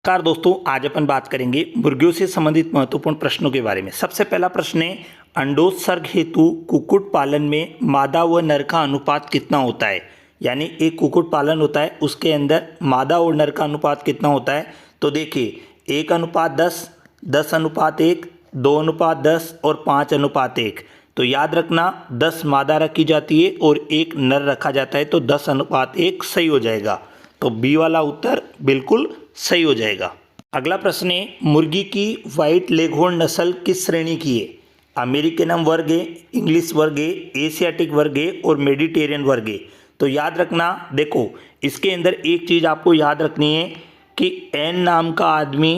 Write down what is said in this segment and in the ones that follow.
नमस्कार दोस्तों, आज अपन बात करेंगे मुर्गियों से संबंधित महत्वपूर्ण प्रश्नों के बारे में। सबसे पहला प्रश्न है, अंडोत्सर्ग हेतु कुक्कुट पालन में मादा व नर का अनुपात कितना होता है। यानी एक कुक्कुट पालन होता है, उसके अंदर मादा और नर का अनुपात कितना होता है। तो देखिए 1:10, 10:1, 2:10 और 5:1। तो याद रखना 10 मादा रखी जाती है और 1 नर रखा जाता है, तो 10:1 सही हो जाएगा। तो बी वाला उत्तर बिल्कुल सही हो जाएगा। अगला प्रश्न है, मुर्गी की व्हाइट लेगहॉर्न नस्ल किस श्रेणी की है। अमेरिकन वर्ग है, इंग्लिश वर्ग है, एशियाटिक वर्ग है और मेडिटेरियन वर्ग है। तो याद रखना, देखो इसके अंदर एक चीज़ आपको याद रखनी है कि एन नाम का आदमी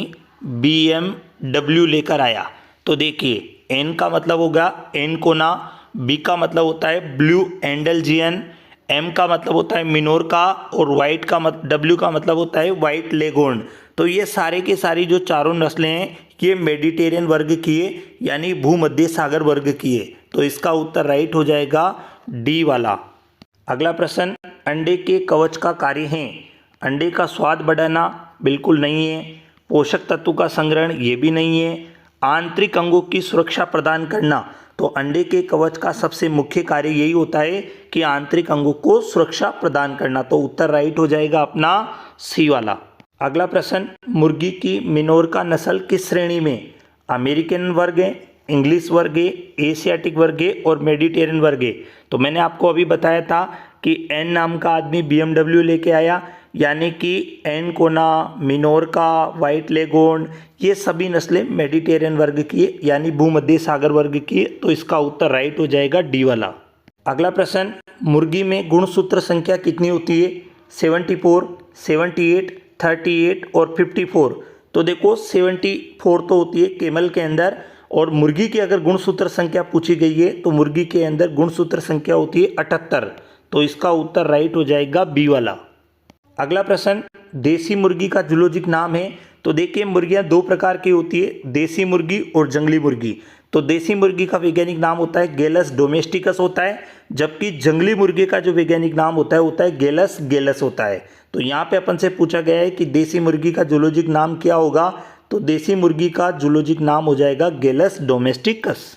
BMW लेकर आया। तो देखिए एन का मतलब होगा एनकोना, बी का मतलब होता है ब्लू एंडलजियन, एम का मतलब होता है मिनोरका और वाइट का डब्ल्यू का मतलब होता है वाइट लेगहॉर्न। तो ये सारे के सारी जो चारों नस्लें हैं ये मेडिटेरियन वर्ग की है, यानी भूमध्य सागर वर्ग की है। तो इसका उत्तर राइट हो जाएगा डी वाला। अगला प्रश्न, अंडे के कवच का कार्य है। अंडे का स्वाद बढ़ाना, बिल्कुल नहीं है। पोषक तत्व का संग्रहण, ये भी नहीं है। आंतरिक अंगों की सुरक्षा प्रदान करना, तो अंडे के कवच का सबसे मुख्य कार्य यही होता है कि आंतरिक अंगों को सुरक्षा प्रदान करना। तो उत्तर राइट हो जाएगा अपना सी वाला। अगला प्रश्न, मुर्गी की मिनोरका नस्ल किस श्रेणी में। अमेरिकन वर्ग है, इंग्लिश वर्ग है, एशियाटिक वर्ग है और मेडिटेरियन वर्ग है। तो मैंने आपको अभी बताया था कि एन नाम का आदमी BMW लेके आया, यानी कि एनकोना, मिनोरका, वाइट लेगहॉर्न, ये सभी नस्लें मेडिटेरियन वर्ग की है, यानी भूमध्य सागर वर्ग की है। तो इसका उत्तर राइट हो जाएगा डी वाला। अगला प्रश्न, मुर्गी में गुणसूत्र संख्या कितनी होती है। 74, 78, 38 और 54। तो देखो 74 तो होती है केमल के अंदर, और मुर्गी की अगर गुणसूत्र संख्या पूछी गई है तो मुर्गी के अंदर गुणसूत्र संख्या होती है 78। तो इसका उत्तर राइट हो जाएगा बी वाला। अगला प्रश्न, देसी मुर्गी का जूलॉजिक नाम है। तो देखिए मुर्गियां दो प्रकार की होती है, देसी मुर्गी और जंगली मुर्गी। तो देसी मुर्गी का वैज्ञानिक नाम होता है गैलस डोमेस्टिकस होता है, जबकि जंगली मुर्गी का जो वैज्ञानिक नाम होता है गैलस गैलस होता है। तो यहाँ पे अपन से पूछा गया है कि देसी मुर्गी का जूलॉजिक नाम क्या होगा। तो देसी मुर्गी का जूलॉजिक नाम हो जाएगा गैलस डोमेस्टिकस।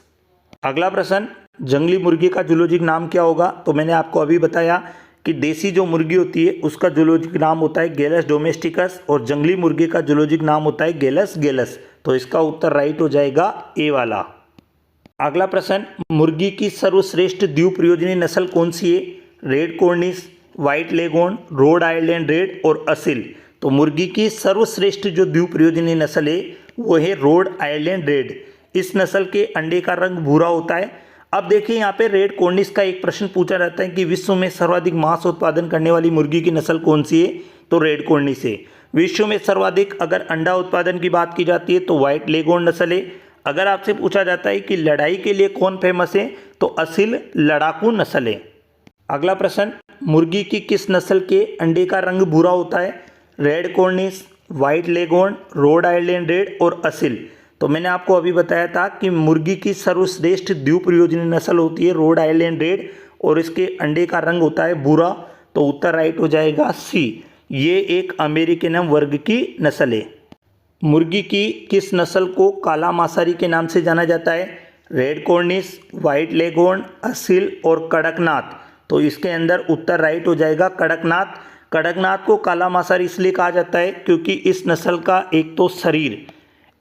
अगला प्रश्न, जंगली मुर्गी का जूलॉजिक नाम क्या होगा। तो मैंने आपको अभी बताया कि देसी जो मुर्गी होती है उसका जूलॉजिक नाम होता है गैलस डोमेस्टिकस और जंगली मुर्गी का जूलॉजिक नाम होता है गैलस गैलस। तो इसका उत्तर राइट हो जाएगा ए वाला। अगला प्रश्न, मुर्गी की सर्वश्रेष्ठ द्विप्रयोजनी नस्ल कौन सी है। Red Cornish, white leghorn, Rhode Island red और असील। तो मुर्गी की सर्वश्रेष्ठ जो द्विप्रयोजनी नस्ल है वो है रोड आइलैंड रेड। इस नस्ल के अंडे का रंग भूरा होता है। अब देखिए यहाँ पे रेड कॉर्निश का एक प्रश्न पूछा जाता है कि विश्व में सर्वाधिक मांस उत्पादन करने वाली मुर्गी की नस्ल कौन सी है। तो रेड कॉर्निश है। विश्व में सर्वाधिक अगर अंडा उत्पादन की बात की जाती है तो वाइट लेगहॉर्न नस्ल है। अगर आपसे पूछा जाता है कि लड़ाई के लिए कौन फेमस है तो असील लड़ाकू नस्ल है। अगला प्रश्न, मुर्गी की किस नस्ल के अंडे का रंग भूरा होता है। Red Cornish, white leghorn, Rhode Island red और असील। तो मैंने आपको अभी बताया था कि मुर्गी की सर्वश्रेष्ठ द्विप्रयोजनी नस्ल होती है रोड आइलैंड रेड और इसके अंडे का रंग होता है भूरा। तो उत्तर राइट हो जाएगा सी, ये एक अमेरिकन वर्ग की नस्ल है। मुर्गी की किस नस्ल को काला मांसाहारी के नाम से जाना जाता है। Red Cornish, white leghorn, Aseel और कड़कनाथ। तो इसके अंदर उत्तर राइट हो जाएगा कड़कनाथ। कड़कनाथ को काला मांसाहारी इसलिए कहा जाता है क्योंकि इस नस्ल का एक तो शरीर,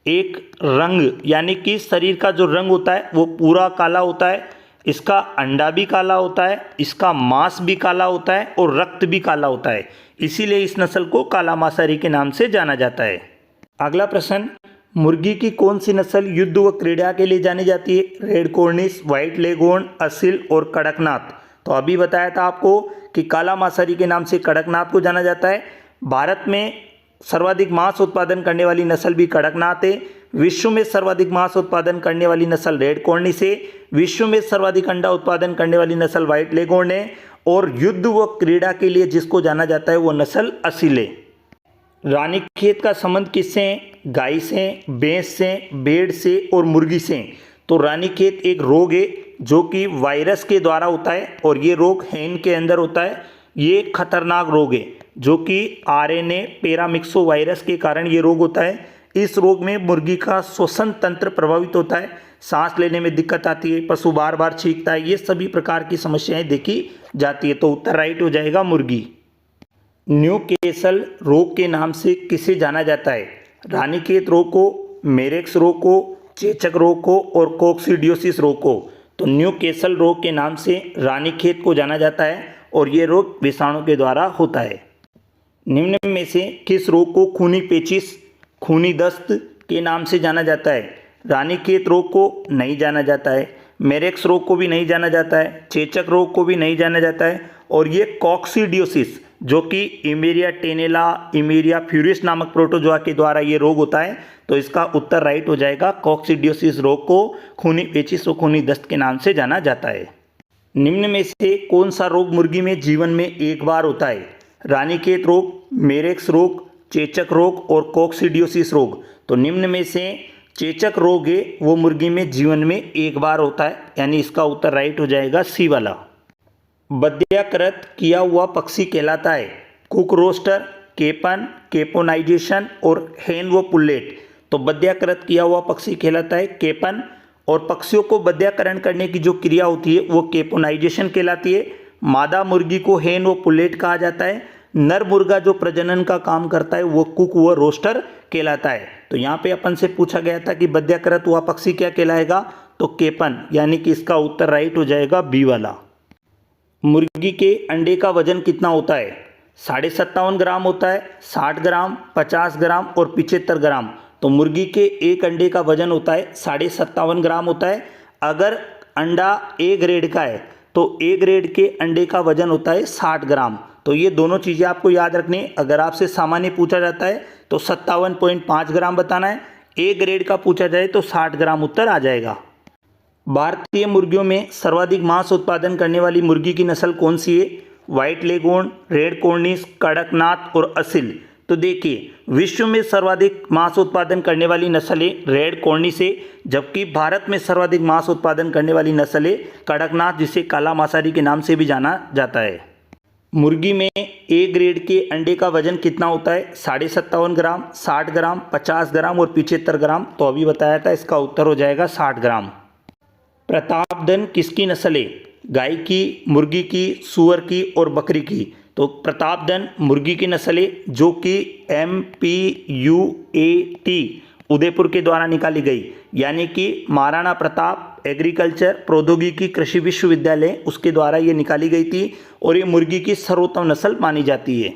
एक रंग, यानी कि शरीर का जो रंग होता है वो पूरा काला होता है, इसका अंडा भी काला होता है, इसका मांस भी काला होता है और रक्त भी काला होता है। इसीलिए इस नस्ल को काला मांसाहारी के नाम से जाना जाता है। अगला प्रश्न, मुर्गी की कौन सी नस्ल युद्ध व क्रीड़ा के लिए जानी जाती है। Red Cornish, white leghorn, Aseel और कड़कनाथ। तो अभी बताया था आपको कि काला मांसाहारी के नाम से कड़कनाथ को जाना जाता है। भारत में सर्वाधिक मांस उत्पादन करने वाली नस्ल भी कड़कनाथ है। विश्व में सर्वाधिक मांस उत्पादन करने वाली नस्ल रेड कॉर्निश है। विश्व में सर्वाधिक अंडा उत्पादन करने वाली नस्ल वाइट लेगहॉर्न है और युद्ध व क्रीड़ा के लिए जिसको जाना जाता है वो नस्ल असील है। रानीखेत का संबंध किससे है। गाय से, भैंस से, भेड़ से और मुर्गी से। तो रानीखेत एक रोग है जो कि वायरस के द्वारा होता है और ये रोग हैन के अंदर होता है। ये खतरनाक रोग है जो कि आरएनए पैरामिक्सो वायरस के कारण ये रोग होता है। इस रोग में मुर्गी का श्वसन तंत्र प्रभावित होता है, सांस लेने में दिक्कत आती है, पशु बार बार छींकता है, ये सभी प्रकार की समस्याएं देखी जाती है। तो उत्तर राइट हो जाएगा मुर्गी। न्यूकेसल रोग के नाम से किसे जाना जाता है? रानीखेत रोग को, मेरेक्स रोग को, चेचक रोग को और कोक्सीडियोसिस रोग को। तो न्यूकेसल रोग के नाम से रानीखेत को जाना जाता है और ये रोग विषाणु के द्वारा होता है। निम्न में से किस रोग को खूनी पेचिश, खूनी दस्त के नाम से जाना जाता है? रानीखेत रोग को नहीं जाना जाता है, मेरेक्स रोग को भी नहीं जाना जाता है, चेचक रोग को भी नहीं जाना जाता है और ये कोक्सीडियोसिस जो कि इमेरिया टेनेला, इमेरिया फ्यूरिस नामक प्रोटोजोआ के द्वारा ये रोग होता है। तो इसका उत्तर राइट हो जाएगा। कोक्सीडियोसिस रोग को खूनी पेचिश और खूनी दस्त के नाम से जाना जाता है। निम्न में से कौन सा रोग मुर्गी में जीवन में एक बार होता है? रानीखेत रोग, मेरेक्स रोग, चेचक रोग और कोक्सीडियोसिस रोग। तो निम्न में से चेचक रोग है वो मुर्गी में जीवन में एक बार होता है, यानी इसका उत्तर राइट हो जाएगा सी वाला। बद्याकृत किया हुआ पक्षी कहलाता है कुक रोस्टर, केपन, केपोनाइजेशन और हेन व पुल्लेट। तो बद्याकृत किया हुआ पक्षी कहलाता है केपन और पक्षियों को बद्याकरण करने की जो क्रिया होती है वो केपोनाइजेशन कहलाती है। मादा मुर्गी को हेन व पुल्लेट कहा जाता है। नर मुर्गा जो प्रजनन का काम करता है वो कुक व रोस्टर कहलाता है। तो यहाँ पे अपन से पूछा गया था कि बद्याकृत हुआ पक्षी क्या कहलाएगा? तो केपन, यानी कि इसका उत्तर राइट हो जाएगा बी वाला। मुर्गी के अंडे का वजन कितना होता है? 57.5 ग्राम होता है, 60 ग्राम, 50 ग्राम और 75 ग्राम। तो मुर्गी के एक अंडे का वजन होता है 57.5 ग्राम होता है। अगर अंडा ए ग्रेड का है तो ए ग्रेड के अंडे का वजन होता है 60 ग्राम। तो ये दोनों चीज़ें आपको याद रखनी है। अगर आपसे सामान्य पूछा जाता है तो 57.5 ग्राम बताना है, ए ग्रेड का पूछा जाए तो 60 ग्राम उत्तर आ जाएगा। भारतीय मुर्गियों में सर्वाधिक मांस उत्पादन करने वाली मुर्गी की नस्ल कौन सी है? White lagoon, red Cornish, Kadaknath और असील। तो देखिए, विश्व में सर्वाधिक मांस उत्पादन करने वाली नस्ल है रेड कॉर्निश है, जबकि भारत में सर्वाधिक मांस उत्पादन करने वाली नस्ल है कड़कनाथ, जिसे काला मांसाहारी के नाम से भी जाना जाता है। मुर्गी में ए ग्रेड के अंडे का वजन कितना होता है? 57.5 ग्राम, 60 ग्राम, 50 ग्राम और 75 ग्राम। तो अभी बताया था, इसका उत्तर हो जाएगा 60 ग्राम। प्रतापधन किसकी नस्ल है? गाय की, मुर्गी की, सुअर की और बकरी की। तो प्रतापधन मुर्गी की नस्ल है जो कि MPUAT उदयपुर के द्वारा निकाली गई, यानी कि महाराणा प्रताप एग्रीकल्चर प्रौद्योगिकी कृषि विश्वविद्यालय उसके द्वारा ये निकाली गई थी और ये मुर्गी की सर्वोत्तम नस्ल मानी जाती है।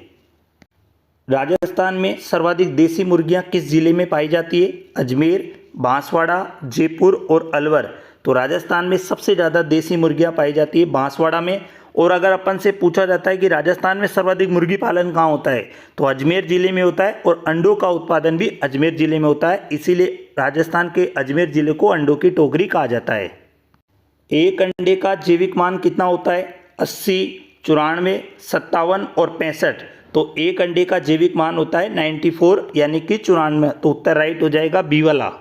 राजस्थान में सर्वाधिक देसी मुर्गियां किस जिले में पाई जाती है? अजमेर, बांसवाड़ा, जयपुर और अलवर। तो राजस्थान में सबसे ज़्यादा देसी मुर्गियां पाई जाती है बांसवाड़ा में। और अगर अपन से पूछा जाता है कि राजस्थान में सर्वाधिक मुर्गी पालन कहाँ होता है, तो अजमेर जिले में होता है और अंडों का उत्पादन भी अजमेर जिले में होता है, इसीलिए राजस्थान के अजमेर जिले को अंडों की टोकरी कहा जाता है। एक अंडे का जैविक मान कितना होता है? 80, 94, 57 और 65। तो एक अंडे का जैविक मान होता है 94, यानी कि 94। तो उत्तर राइट हो जाएगा बी वाला।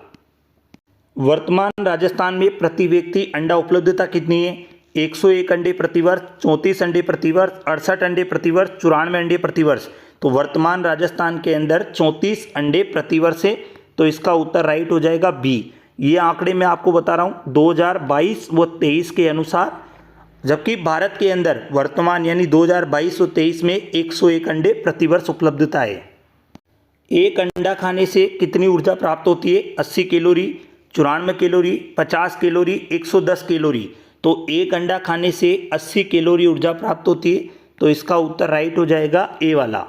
वर्तमान राजस्थान में प्रति व्यक्ति अंडा उपलब्धता कितनी है? 101 अंडे प्रतिवर्ष, 34 अंडे प्रतिवर्ष, 68 अंडे प्रतिवर्ष, 94 अंडे प्रतिवर्ष। तो वर्तमान राजस्थान के अंदर 34 अंडे प्रतिवर्ष है। तो इसका उत्तर राइट हो जाएगा बी। ये आंकड़े मैं आपको बता रहा हूँ 2022 व 23 के अनुसार, जबकि भारत के अंदर वर्तमान यानी 2022 और 23 में 101 अंडे प्रतिवर्ष उपलब्धता है। एक अंडा खाने से कितनी ऊर्जा प्राप्त होती है? 80 कैलोरी, 94 कैलोरी, 50 कैलोरी, 110 कैलोरी। तो एक अंडा खाने से 80 कैलोरी ऊर्जा प्राप्त होती है। तो इसका उत्तर राइट हो जाएगा ए वाला।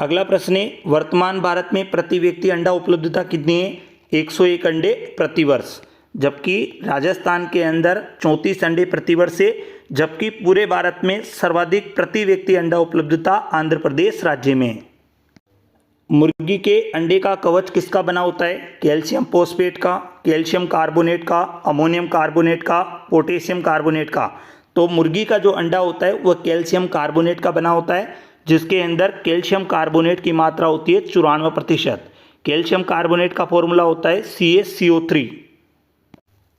अगला प्रश्न है, वर्तमान भारत में प्रति व्यक्ति अंडा उपलब्धता कितनी है? 101 अंडे प्रतिवर्ष, जबकि राजस्थान के अंदर 34 अंडे प्रतिवर्ष है, जबकि पूरे भारत में सर्वाधिक प्रति व्यक्ति अंडा उपलब्धता आंध्र प्रदेश राज्य में है। मुर्गी के अंडे का कवच किसका बना होता है? कैल्शियम फॉस्फेट का, कैल्शियम कार्बोनेट का, अमोनियम कार्बोनेट का, पोटेशियम कार्बोनेट का। तो मुर्गी का जो अंडा होता है वह कैल्शियम कार्बोनेट का बना होता है, जिसके अंदर कैल्शियम कार्बोनेट की मात्रा होती है 94%। कैल्शियम कार्बोनेट का फॉर्मूला होता है CaCO3।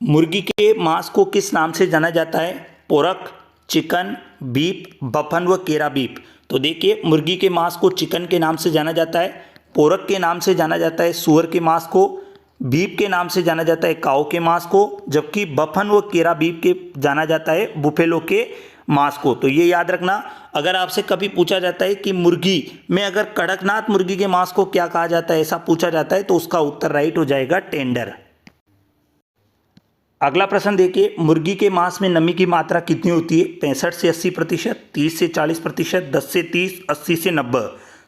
मुर्गी के मांस को किस नाम से जाना जाता है? पोरक, चिकन, बीफ, बफन व केरा बीफ। तो देखिए, मुर्गी के मांस को चिकन के नाम से जाना जाता है, पोरक के नाम से जाना जाता है सुअर के मांस को, बीफ के नाम से जाना जाता है काऊ के मांस को, जबकि बफन व केरा बीफ के जाना जाता है बुफेलो के मांस को। तो ये याद रखना, अगर आपसे कभी पूछा जाता है कि मुर्गी में अगर कड़कनाथ मुर्गी के मांस को क्या कहा जाता है, ऐसा पूछा जाता है, तो उसका उत्तर राइट हो जाएगा टेंडर। अगला प्रश्न देखिए, मुर्गी के मांस में नमी की मात्रा कितनी होती है? 65 से 80%, 30 से 40%, 10 से 30, 80 से 90।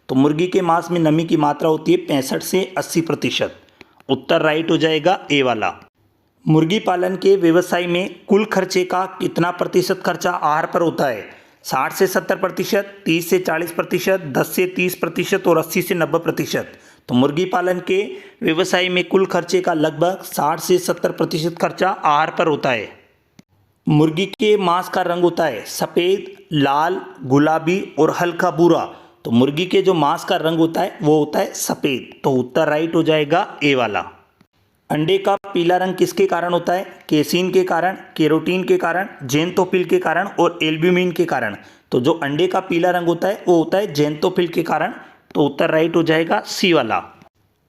तो मुर्गी के मांस में नमी की मात्रा होती है 65 से 80%। उत्तर राइट हो जाएगा ए वाला। मुर्गी पालन के व्यवसाय में कुल खर्चे का कितना प्रतिशत खर्चा आहार पर होता है? 60 से 70%, 30 से 40%, 10 से 30% और 80 से 90%। तो मुर्गी पालन के व्यवसाय में कुल खर्चे का लगभग 60 से 70% खर्चा आहार पर होता है। मुर्गी के मांस का रंग होता है सफ़ेद, लाल, गुलाबी और हल्का भूरा। तो मुर्गी के जो मांस का रंग होता है वो होता है सफ़ेद। तो उत्तर राइट हो जाएगा ए वाला। अंडे का पीला रंग किसके कारण होता है? केसीन के कारण, केरोटीन के कारण, ज़ेनतोफिल के कारण और एल्ब्यूमिन के कारण। तो जो अंडे का पीला रंग होता है वो होता है ज़ेनतोफिल के कारण। तो उत्तर राइट हो जाएगा सी वाला।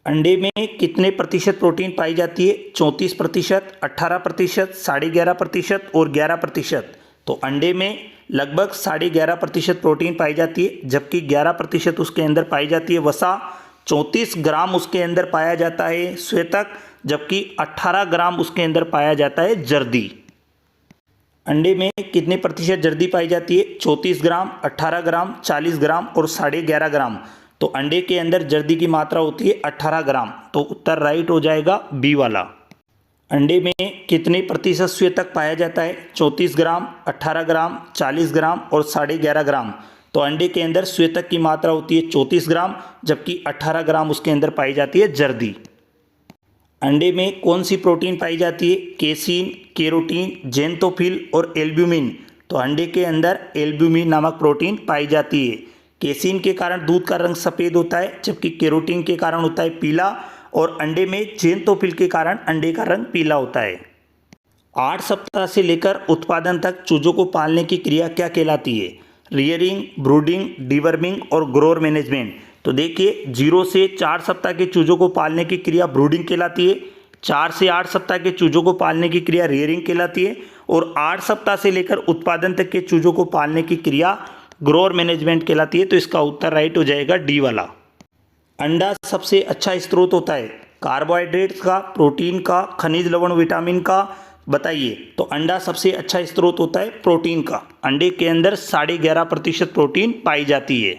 अंडे में कितने प्रतिशत प्रोटीन पाई जाती है? 34%, 18%, 11.5% और 11%। तो अंडे में लगभग 11.5% प्रोटीन पाई जाती है, जबकि 11% उसके अंदर पाई जाती है वसा, 34 ग्राम उसके अंदर पाया जाता है श्वेतक, जबकि 18 ग्राम उसके अंदर पाया जाता है जर्दी। अंडे में कितने प्रतिशत जर्दी पाई जाती है? 34 ग्राम, 18 ग्राम, 40 ग्राम और 11.5 ग्राम। तो अंडे के अंदर जर्दी की मात्रा होती है 18 ग्राम। तो उत्तर राइट हो जाएगा बी वाला। अंडे में कितने प्रतिशत श्वेतक पाया जाता है? 34 ग्राम, 18 ग्राम, 40 ग्राम और 11.5 ग्राम। तो अंडे के अंदर श्वेतक की मात्रा होती है 34 ग्राम, जबकि 18 ग्राम उसके अंदर पाई जाती है जर्दी। अंडे में कौन सी प्रोटीन पाई जाती है? केसीन, केरोटीन, ज़ेनतोफिल और एल्ब्यूमिन। तो अंडे के अंदर एल्ब्यूमिन नामक प्रोटीन पाई जाती है। केसीन के कारण दूध का रंग सफ़ेद होता है, जबकि केरोटीन के कारण होता है पीला, और अंडे में ज़ेनतोफिल के कारण अंडे का रंग पीला होता है। 8 सप्ताह से लेकर उत्पादन तक चूजों को पालने की क्रिया क्या कहलाती है? रियरिंग, ब्रूडिंग, डिवर्मिंग और ग्रोअर मैनेजमेंट। तो देखिए, 0 से 4 सप्ताह के चूजों को पालने की क्रिया ब्रूडिंग कहलाती है, 4 से 8 सप्ताह के चूजों को पालने की क्रिया रियरिंग कहलाती है, और 8 सप्ताह से लेकर उत्पादन तक के चूजों को पालने की क्रिया ग्रोअर मैनेजमेंट कहलाती है। तो इसका उत्तर राइट हो जाएगा डी वाला। अंडा सबसे अच्छा स्रोत होता है कार्बोहाइड्रेट्स का, प्रोटीन का, खनिज लवण विटामिन का, बताइए। तो अंडा सबसे अच्छा स्रोत होता है प्रोटीन का। अंडे के अंदर 11.5% प्रोटीन पाई जाती है।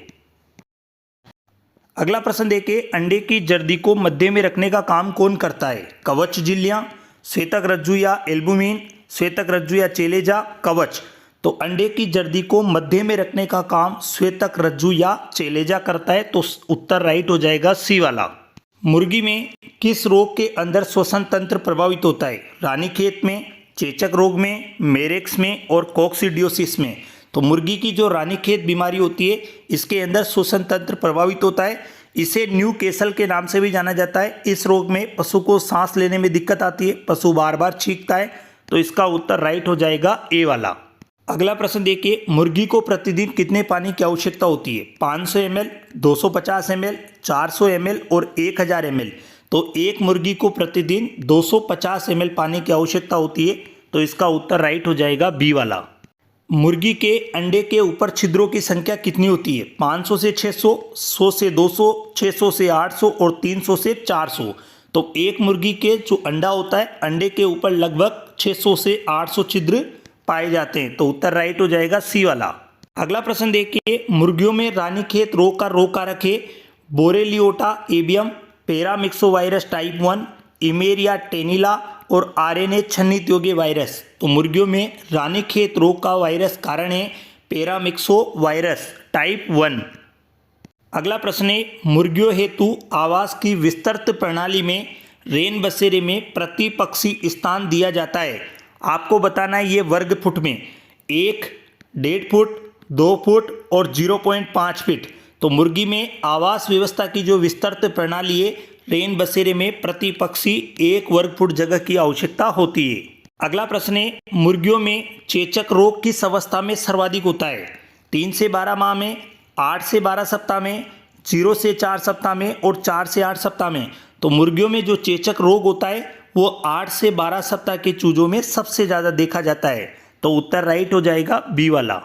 अगला प्रश्न देखिए, अंडे की जर्दी को मध्य में रखने का काम कौन करता है? कवच झिल्लियाँ, श्वेतक रज्जु या एल्बुमिन, श्वेतक रज्जु या चेलेजा, कवच। तो अंडे की जर्दी को मध्य में रखने का काम श्वेतक रज्जु या चेलेजा करता है। तो उत्तर राइट हो जाएगा सी वाला। मुर्गी में किस रोग के अंदर श्वसन तंत्र प्रभावित होता है? रानीखेत में, चेचक रोग में, मेरेक्स में और कोक्सीडियोसिस में। तो मुर्गी की जो रानीखेत बीमारी होती है, इसके अंदर श्वसन तंत्र प्रभावित होता है। इसे न्यूकैसल के नाम से भी जाना जाता है। इस रोग में पशु को सांस लेने में दिक्कत आती है, पशु बार बार छींकता है। तो इसका उत्तर राइट हो जाएगा ए वाला। अगला प्रश्न देखिए, मुर्गी को प्रतिदिन कितने पानी की आवश्यकता होती है? 500 ml, 250 ml, 400 ml और 1000 ml। तो एक मुर्गी को प्रतिदिन 250 ml पानी की आवश्यकता होती है। तो इसका उत्तर राइट हो जाएगा बी वाला। मुर्गी के अंडे के ऊपर छिद्रों की संख्या कितनी होती है? 500 से 600, 100 से 200, 600 से 800 और 300 से 400। तो एक मुर्गी के जो अंडा होता है, अंडे के ऊपर लगभग 600 से 800 छिद्र पाए जाते हैं। तो उत्तर राइट हो जाएगा सी वाला। अगला प्रश्न देखिए, मुर्गियों में रानीखेत रोग का रोग कारक है बोरेलियोटा एवियम, पैरामिक्सोवायरस टाइप 1, इमेरिया टेनिला और आरएनए छन्नित योग्य वायरस। तो मुर्गियों में रानीखेत रोग का वायरस कारण है पैरामिक्सोवायरस टाइप 1। अगला प्रश्न है, मुर्गियों हेतु आवास की विस्तृत प्रणाली में रेन बसेरे में प्रति पक्षी स्थान दिया जाता है। आपको बताना है ये वर्ग फुट में, 1, 1.5 फुट, 2 फुट और 0.5 फीट। तो मुर्गी में आवास व्यवस्था की जो विस्तृत प्रणाली है, रेन बसेरे में प्रति पक्षी 1 वर्ग फुट जगह की आवश्यकता होती है। अगला प्रश्न है, मुर्गियों में चेचक रोग किस अवस्था में सर्वाधिक होता है? 3 से 12 माह में, 8 से 12 सप्ताह में, 0 से 4 सप्ताह में और 4 से 8 सप्ताह में। तो मुर्गियों में जो चेचक रोग होता है वो 8 से 12 सप्ताह के चूजों में सबसे ज़्यादा देखा जाता है। तो उत्तर राइट हो जाएगा बी वाला।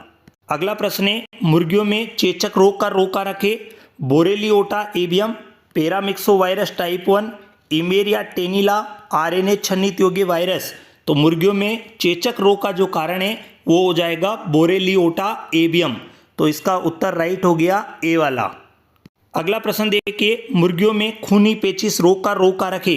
अगला प्रश्न है, मुर्गियों में चेचक रोग का रोग कारक है बोरेलियोटा एवियम, पैरामिक्सोवायरस टाइप 1, इमेरिया टेनिला, आरएनए छन्नित योग्य वायरस। तो मुर्गियों में चेचक रोग का जो कारण है वो हो जाएगा बोरेलियोटा एवियम। तो इसका उत्तर राइट हो गया ए वाला। अगला प्रश्न देखिए, मुर्गियों में खूनी पेचिश रोग का रोग कारक है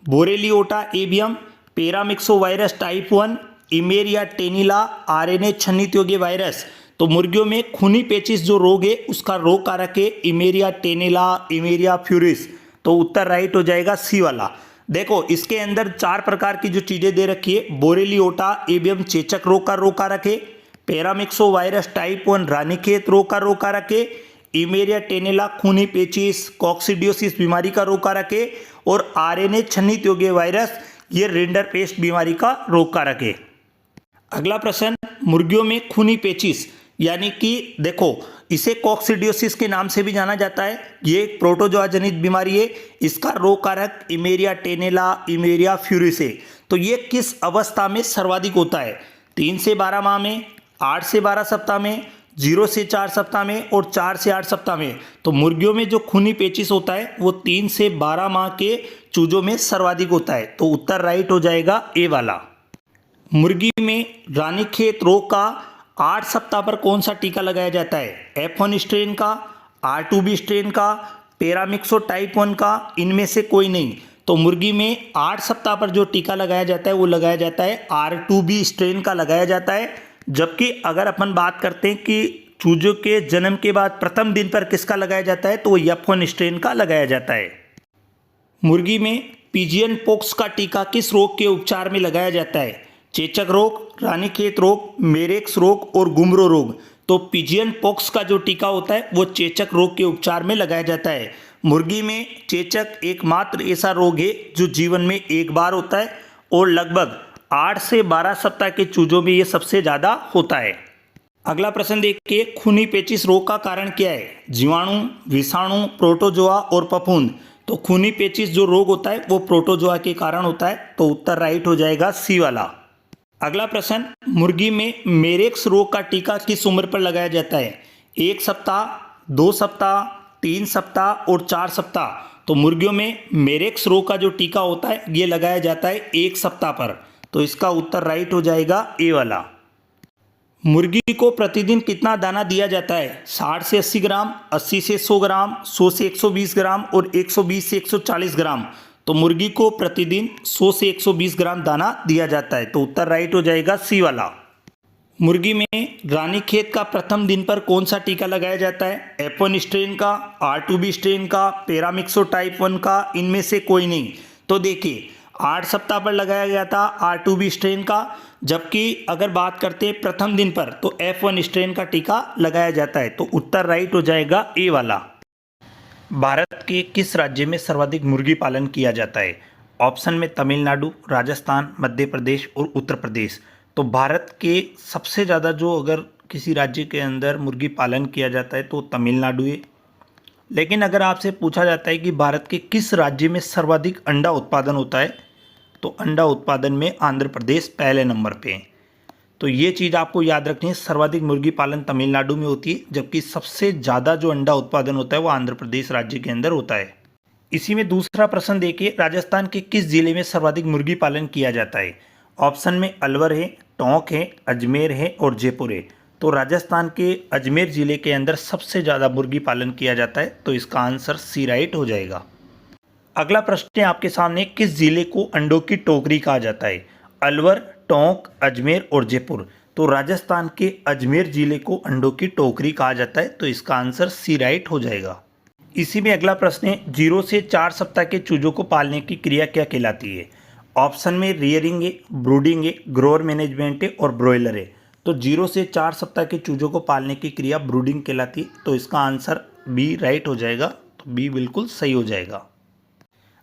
बोरेलियोटा एवियम, पैरामिक्सोवायरस टाइप 1, इमेरिया टेनिला, आरएनए छन्नित योग्य वायरस। तो मुर्गियों में खूनी पेचिश जो रोग है उसका रोग कारक है इमेरिया टेनिला, इमेरिया फ्यूरिस। तो उत्तर राइट हो जाएगा सी वाला। देखो इसके अंदर 4 प्रकार की जो चीजें दे रखी है, बोरेलियोटा एवियम चेचक रोग का रोग कारक है, पैरामिक्सोवायरस टाइप 1 रानीखेत रोग का रोग कारक है, इमेरिया टेनिला खूनी पेचिश कॉक्सिडियोसिस बीमारी का रोग कारक है और आरएनए छन्नित योग्य वायरस ये रिंडरपेस्ट बीमारी का रोग कारक है। अगला प्रश्न, मुर्गियों में खूनी पेचिश यानी कि देखो इसे कॉक्सिडियोसिस के नाम से भी जाना जाता है, ये एक प्रोटोजोआ जनित बीमारी है। इसका रोग कारक इमेरिया टेनिला, इमेरिया फ्यूरिस है। तो ये किस अवस्था में सर्वाधिक होता है? 3 से 12 माह में, 8 से 12 सप्ताह में, 0 से 4 सप्ताह में और 4 से 8 सप्ताह में। तो मुर्गियों में जो खूनी पेचिश होता है वो 3 से 12 माह के चूजों में सर्वाधिक होता है। तो उत्तर राइट हो जाएगा ए वाला। मुर्गी में रानीखेत रोग का 8 सप्ताह पर कौन सा टीका लगाया जाता है? F1 स्ट्रेन का, R2B स्ट्रेन का, पैरामिक्सो टाइप 1 का, इनमें से कोई नहीं। तो मुर्गी में 8 सप्ताह पर जो टीका लगाया जाता है वो लगाया जाता है R2B स्ट्रेन का लगाया जाता है। जबकि अगर अपन बात करते हैं कि चूजों के जन्म के बाद प्रथम दिन पर किसका लगाया जाता है तो वो F1 स्ट्रेन का लगाया जाता है। मुर्गी में पिजियन पॉक्स का टीका किस रोग के उपचार में लगाया जाता है? चेचक रोग, रानीखेत रोग, मेरेक्स रोग और गुमरो रोग। तो पिजियन पॉक्स का जो टीका होता है वो चेचक रोग के उपचार में लगाया जाता है। मुर्गी में चेचक एकमात्र ऐसा रोग है जो जीवन में एक बार होता है और लगभग 8 से 12 सप्ताह के चूजों में ये सबसे ज़्यादा होता है। अगला प्रश्न देखिए, खूनी पेचिश रोग का कारण क्या है? जीवाणु, विषाणु, प्रोटोजोआ और फफूंद। तो खूनी पेचिश जो रोग होता है वो प्रोटोजोआ के कारण होता है। तो उत्तर राइट हो जाएगा सी वाला। अगला प्रश्न, मुर्गी में मेरेक्स रोग का टीका किस उम्र पर लगाया जाता है? 1 सप्ताह, 2 सप्ताह, 3 सप्ताह और 4 सप्ताह। तो मुर्गियों में मेरेक्स रोग का जो टीका होता है ये लगाया जाता है 1 सप्ताह पर। तो इसका उत्तर राइट हो जाएगा ए वाला। मुर्गी को प्रतिदिन कितना दाना दिया जाता है? 60 से 80 ग्राम, 80 से 100 ग्राम, 100 से 120 ग्राम और 120 से 140 ग्राम। तो मुर्गी को प्रतिदिन 100 से 120 ग्राम दाना दिया जाता है। तो उत्तर राइट हो जाएगा सी वाला। मुर्गी में रानीखेत का प्रथम दिन पर कौन सा टीका लगाया जाता है? F1 स्ट्रेन का, R2B स्ट्रेन का, पैरामिक्सो टाइप 1 का, इनमें से कोई नहीं। तो देखिए 8 सप्ताह पर लगाया गया था R2B स्ट्रेन का, जबकि अगर बात करते हैं प्रथम दिन पर तो F1 स्ट्रेन का टीका लगाया जाता है। तो उत्तर राइट हो जाएगा ए वाला। भारत के किस राज्य में सर्वाधिक मुर्गी पालन किया जाता है? ऑप्शन में तमिलनाडु, राजस्थान, मध्य प्रदेश और उत्तर प्रदेश। तो भारत के सबसे ज़्यादा जो अगर किसी राज्य के अंदर मुर्गी पालन किया जाता है तो तमिलनाडु है। लेकिन अगर आपसे पूछा जाता है कि भारत के किस राज्य में सर्वाधिक अंडा उत्पादन होता है तो अंडा उत्पादन में आंध्र प्रदेश पहले नंबर पे है। तो ये चीज़ आपको याद रखनी है, सर्वाधिक मुर्गी पालन तमिलनाडु में होती है, जबकि सबसे ज़्यादा जो अंडा उत्पादन होता है वो आंध्र प्रदेश राज्य के अंदर होता है। इसी में दूसरा प्रश्न देखिए, राजस्थान के किस जिले में सर्वाधिक मुर्गी पालन किया जाता है? ऑप्शन में अलवर है, टोंक है, अजमेर है और जयपुर है। तो राजस्थान के अजमेर जिले के अंदर सबसे ज़्यादा मुर्गी पालन किया जाता है। तो इसका आंसर सी राइट हो जाएगा। अगला प्रश्न है आपके सामने, किस जिले को अंडों की टोकरी कहा जाता है? अलवर, टोंक, अजमेर और जयपुर। तो राजस्थान के अजमेर जिले को अंडों की टोकरी कहा जाता है। तो इसका आंसर सी राइट हो जाएगा। इसी में अगला प्रश्न है, 0 से 4 सप्ताह के चूजों को पालने की क्रिया क्या कहलाती है? ऑप्शन में रियरिंग है, ब्रूडिंग है, ग्रोअर मैनेजमेंट है और ब्रॉयलर है। तो 0 से 4 सप्ताह के चूजों को पालने की क्रिया ब्रूडिंग कहलाती है। तो इसका आंसर बी राइट हो जाएगा। तो बी बिल्कुल सही हो जाएगा।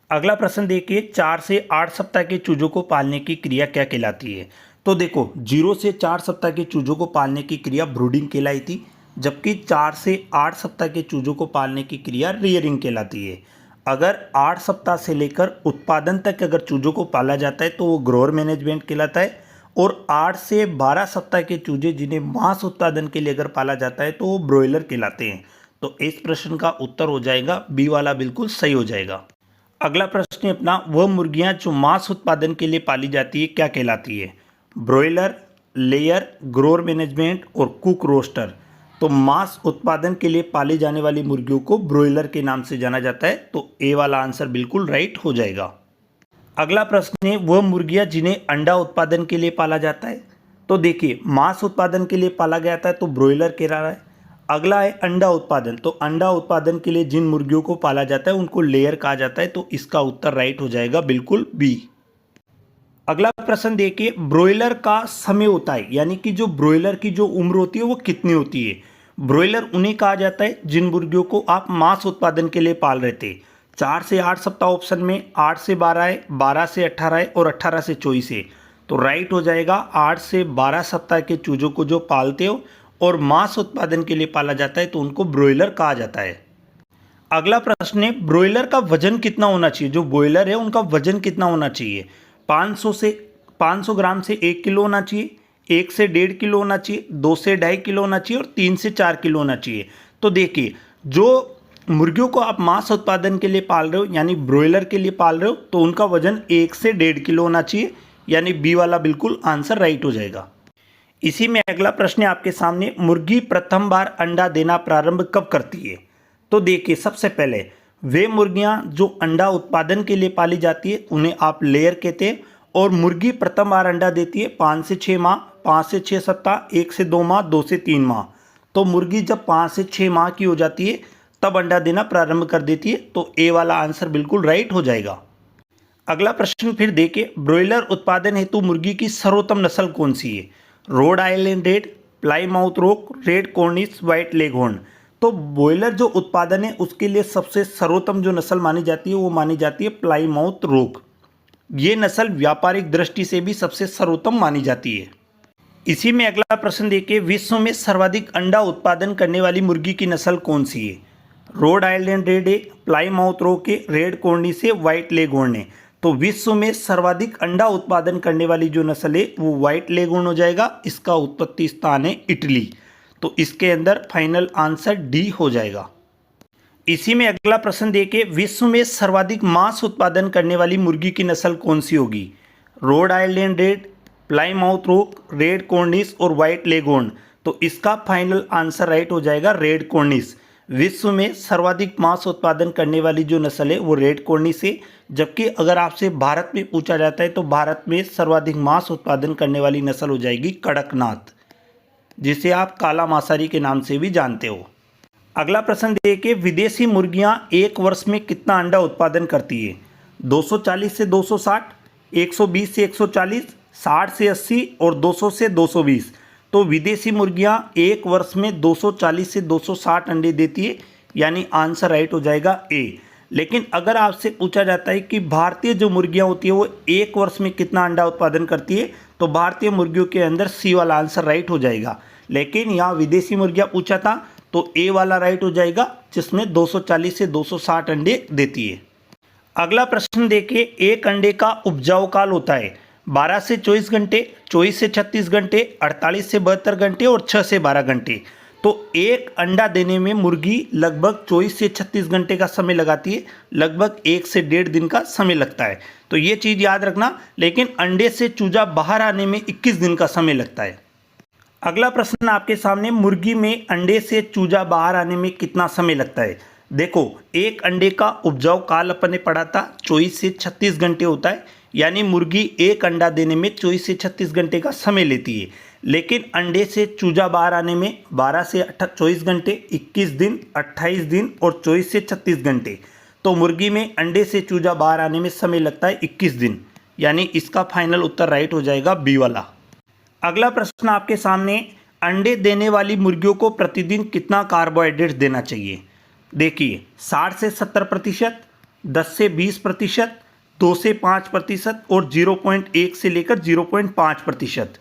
अगला प्रश्न देखिए, 4 से 8 सप्ताह के चूजों को पालने की क्रिया क्या कहलाती है? तो देखो 0 से 4 सप्ताह के चूजों को पालने की क्रिया ब्रूडिंग कहलाई थी। जबकि 4 से 8 सप्ताह के चूजों को पालने की क्रिया रियरिंग कहलाती है। अगर 8 सप्ताह से लेकर उत्पादन तक अगर चूजों को पाला जाता है तो वो ग्रोअर मैनेजमेंट कहलाता है, और 8 से 12 सप्ताह के चूजे जिन्हें मांस उत्पादन के लिए अगर पाला जाता है तो वो ब्रॉयलर कहलाते हैं। तो इस प्रश्न का उत्तर हो जाएगा बी वाला, बिल्कुल सही हो जाएगा। अगला प्रश्न है अपना, वह मुर्गियां जो मांस उत्पादन के लिए पाली जाती है क्या कहलाती है? ब्रॉयलर, लेयर, ग्रोअर मैनेजमेंट और कुक रोस्टर। तो मांस उत्पादन के लिए पाली जाने वाली मुर्गियों को ब्रॉयलर के नाम से जाना जाता है, तो ए वाला आंसर बिल्कुल राइट हो जाएगा। अगला प्रश्न है, वह मुर्गियां जिन्हें अंडा उत्पादन के लिए पाला जाता है। तो देखिए, मांस उत्पादन के लिए पाला गया था तो ब्रॉयलर कहला है। अगला है अंडा उत्पादन, तो अंडा उत्पादन के लिए जिन मुर्गियों को पाला जाता है उनको लेयर कहा जाता है, तो इसका उत्तर राइट हो जाएगा बिल्कुल बी। अगला प्रश्न देखिए, ब्रॉयलर का समय होता है, यानी कि जो ब्रॉयलर की जो उम्र होती है वो कितनी होती है? ब्रॉयलर उन्हें कहा जाता है जिन मुर्गियों को आप मांस उत्पादन के लिए पाल रहे थे। 4 से 8 सप्ताह ऑप्शन में, 8 से 12 है, 12 से 18 है और 18 से 24 है। तो राइट हो जाएगा 8 से 12 सप्ताह के चूजों को जो पालते हो और मांस उत्पादन के लिए पाला जाता है तो उनको ब्रॉयलर कहा जाता है। अगला प्रश्न है, ब्रॉयलर का वजन कितना होना चाहिए? जो ब्रॉयलर है उनका वजन कितना होना चाहिए? 500 ग्राम से 1 किलो होना चाहिए, 1 से 1.5 किलो होना चाहिए, 2 से 2.5 किलो होना चाहिए और 3 से 4 किलो होना चाहिए। तो देखिए, जो मुर्गियों को आप मांस उत्पादन के लिए पाल रहे हो यानी ब्रॉयलर के लिए पाल रहे हो तो उनका वजन 1 से 1.5 किलो होना चाहिए, यानी बी वाला बिल्कुल आंसर राइट हो जाएगा। इसी में अगला प्रश्न है आपके सामने, मुर्गी प्रथम बार अंडा देना प्रारंभ कब करती है? तो देखिए, सबसे पहले वे मुर्गियां जो अंडा उत्पादन के लिए पाली जाती है उन्हें आप लेयर कहते हैं, और मुर्गी प्रथम बार अंडा देती है 5 से 6 माह, 5 से 6 सप्ताह, 1 से 2 माह, 2 से 3 माह। तो मुर्गी जब 5 से 6 माह की हो जाती है तब अंडा देना प्रारंभ कर देती है, तो ए वाला आंसर बिल्कुल राइट हो जाएगा। अगला प्रश्न फिर देखिए, ब्रॉयलर उत्पादन हेतु मुर्गी की सर्वोत्तम नस्ल कौन सी है? रोड आइलैंड रेड, प्लाईमाउथ रोक, रेड कॉर्निश, व्हाइट लेगहॉर्न। तो ब्रॉयलर जो उत्पादन है उसके लिए सबसे सर्वोत्तम जो नस्ल मानी जाती है वो मानी जाती है प्लाईमाउथ रोक। ये नस्ल व्यापारिक दृष्टि से भी सबसे सर्वोत्तम मानी जाती है। इसी में अगला प्रश्न देखिए, विश्व में सर्वाधिक अंडा उत्पादन करने वाली मुर्गी की नस्ल कौन सी है? रोड आइलैंड रेड है, प्लाईमाउथ रोक है, रेड कॉर्निश है, व्हाइट लेगहॉर्न है। तो विश्व में सर्वाधिक अंडा उत्पादन करने वाली जो नस्ल है वो व्हाइट लेगहॉर्न हो जाएगा। इसका उत्पत्ति स्थान है इटली, तो इसके अंदर फाइनल आंसर डी हो जाएगा। इसी में अगला प्रश्न देखिए, विश्व में सर्वाधिक मांस उत्पादन करने वाली मुर्गी की नस्ल कौन सी होगी? रोड आइलैंड रेड, प्लाईमाउथ रोक, रेड कॉर्निश और व्हाइट लेगहॉर्न। तो इसका फाइनल आंसर राइट हो जाएगा रेड कॉर्निश। विश्व में सर्वाधिक मांस उत्पादन करने वाली जो नस्ल है वो रेड कॉर्निश है, जबकि अगर आपसे भारत में पूछा जाता है तो भारत में सर्वाधिक मांस उत्पादन करने वाली नस्ल हो जाएगी कड़कनाथ, जिसे आप काला मांसाहारी के नाम से भी जानते हो। अगला प्रश्न देखिए, विदेशी मुर्गियां एक वर्ष में कितना अंडा उत्पादन करती है? 240 से 260, 120 से 140, 60 से 80 और 200 से 220। तो विदेशी मुर्गियां एक वर्ष में 240 से 260 अंडे देती है, यानी आंसर राइट हो जाएगा ए। लेकिन अगर आपसे पूछा जाता है कि भारतीय जो मुर्गियां होती है वो एक वर्ष में कितना अंडा उत्पादन करती है, तो भारतीय मुर्गियों के अंदर सी वाला आंसर राइट हो जाएगा। लेकिन यहाँ विदेशी मुर्गियां पूछा था तो ए वाला राइट हो जाएगा, जिसमें 240 से 260 अंडे देती है। अगला प्रश्न देखिए, एक अंडे का उपजाऊ काल होता है 12 से 24 घंटे, 24 से 36 घंटे, 48 से 72 घंटे और 6 से 12 घंटे। तो एक अंडा देने में मुर्गी लगभग 24 से 36 घंटे का समय लगाती है, लगभग 1 से 1.5 दिन का समय लगता है। तो ये चीज़ याद रखना। लेकिन अंडे से चूजा बाहर आने में 21 दिन का समय लगता है। अगला प्रश्न आपके सामने, मुर्गी में अंडे से चूजा बाहर आने में कितना समय लगता है? देखो, एक अंडे का उपजाऊ काल अपन ने पढ़ा था 24 से 36 घंटे होता है, यानी मुर्गी एक अंडा देने में 24 से 36 घंटे का समय लेती है। लेकिन अंडे से चूजा बाहर आने में 12 से 24 घंटे, 21 दिन, 28 दिन और 24 से 36 घंटे। तो मुर्गी में अंडे से चूजा बाहर आने में समय लगता है 21 दिन, यानी इसका फाइनल उत्तर राइट हो जाएगा बी वाला। अगला प्रश्न आपके सामने, अंडे देने वाली मुर्गियों को प्रतिदिन कितना कार्बोहाइड्रेट देना चाहिए? देखिए, 60 से 70%, 10 से 20%, 2 से 5% और 0.1 से लेकर 0.5%।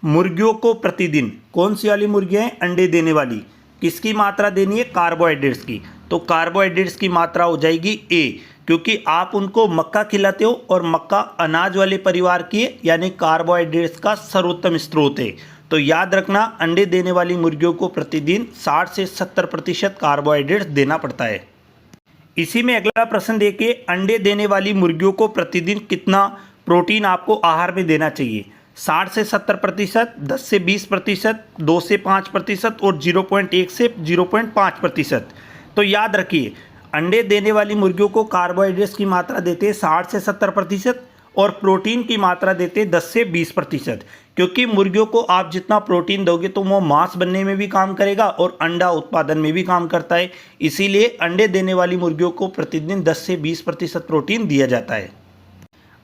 मुर्गियों को प्रतिदिन, कौन सी वाली मुर्गियाँ हैं? अंडे देने वाली, किसकी मात्रा देनी है? कार्बोहाइड्रेट्स की। तो कार्बोहाइड्रेट्स की मात्रा हो जाएगी ए, क्योंकि आप उनको मक्का खिलाते हो और मक्का अनाज वाले परिवार की है, यानी कार्बोहाइड्रेट्स का सर्वोत्तम स्रोत है। तो याद रखना, अंडे देने वाली मुर्गियों को प्रतिदिन 60 से 70% कार्बोहाइड्रेट्स देना पड़ता है। इसी में अगला प्रश्न देखिए, अंडे देने वाली मुर्गियों को प्रतिदिन कितना प्रोटीन आपको आहार में देना चाहिए? 60 से 70%, 10 से 20%, 2 से 5% और 0.1 से 0.5%। तो याद रखिए, अंडे देने वाली मुर्गियों को कार्बोहाइड्रेट्स की मात्रा देते हैं 60 से 70% और प्रोटीन की मात्रा देते हैं 10 से 20%, क्योंकि मुर्गियों को आप जितना प्रोटीन दोगे तो वो मांस बनने में भी काम करेगा और अंडा उत्पादन में भी काम करता है। इसीलिए अंडे देने वाली मुर्गियों को प्रतिदिन 10 से 20% प्रोटीन दिया जाता है।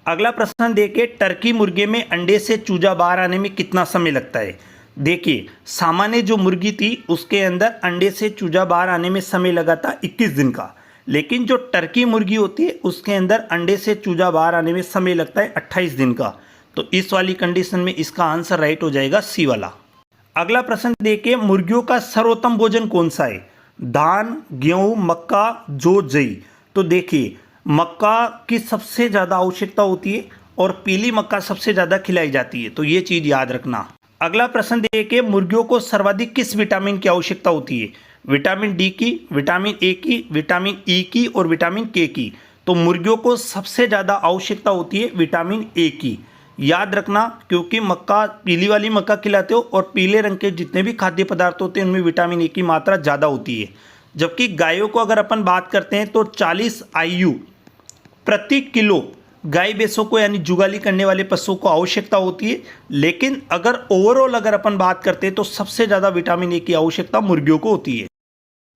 अगला प्रश्न देखिए, टर्की मुर्गे में अंडे से चूजा बाहर आने में कितना समय लगता है? देखिए, सामान्य जो मुर्गी थी उसके अंदर अंडे से चूजा बाहर आने में समय लगा था 21 दिन का, लेकिन जो टर्की मुर्गी होती है उसके अंदर अंडे से चूजा बाहर आने में समय लगता है 28 दिन का। तो इस वाली कंडीशन में इसका आंसर राइट हो जाएगा सी वाला। अगला प्रश्न देखिए, मुर्गियों का सर्वोत्तम भोजन कौन सा है? धान, गेहूं, मक्का, जौ, जई। तो देखिए, मक्का की सबसे ज़्यादा आवश्यकता होती है और पीली मक्का सबसे ज़्यादा खिलाई जाती है, तो ये चीज़ याद रखना। अगला प्रश्न देखिए, मुर्गियों को सर्वाधिक किस विटामिन की आवश्यकता होती है? विटामिन डी की, विटामिन ए की, विटामिन ई की और विटामिन के की। तो मुर्गियों को सबसे ज़्यादा आवश्यकता होती है विटामिन ए की। याद रखना, क्योंकि मक्का, पीली वाली मक्का खिलाते हो और पीले रंग के जितने भी खाद्य पदार्थ होते हैं उनमें विटामिन ए की मात्रा ज़्यादा होती है। जबकि गायों को अगर अपन बात करते हैं तो 40 IU प्रति किलो गाय भैंसों को, यानी जुगाली करने वाले पशुओं को आवश्यकता होती है। लेकिन अगर ओवरऑल अगर अपन बात करते हैं तो सबसे ज़्यादा विटामिन ए की आवश्यकता मुर्गियों को होती है।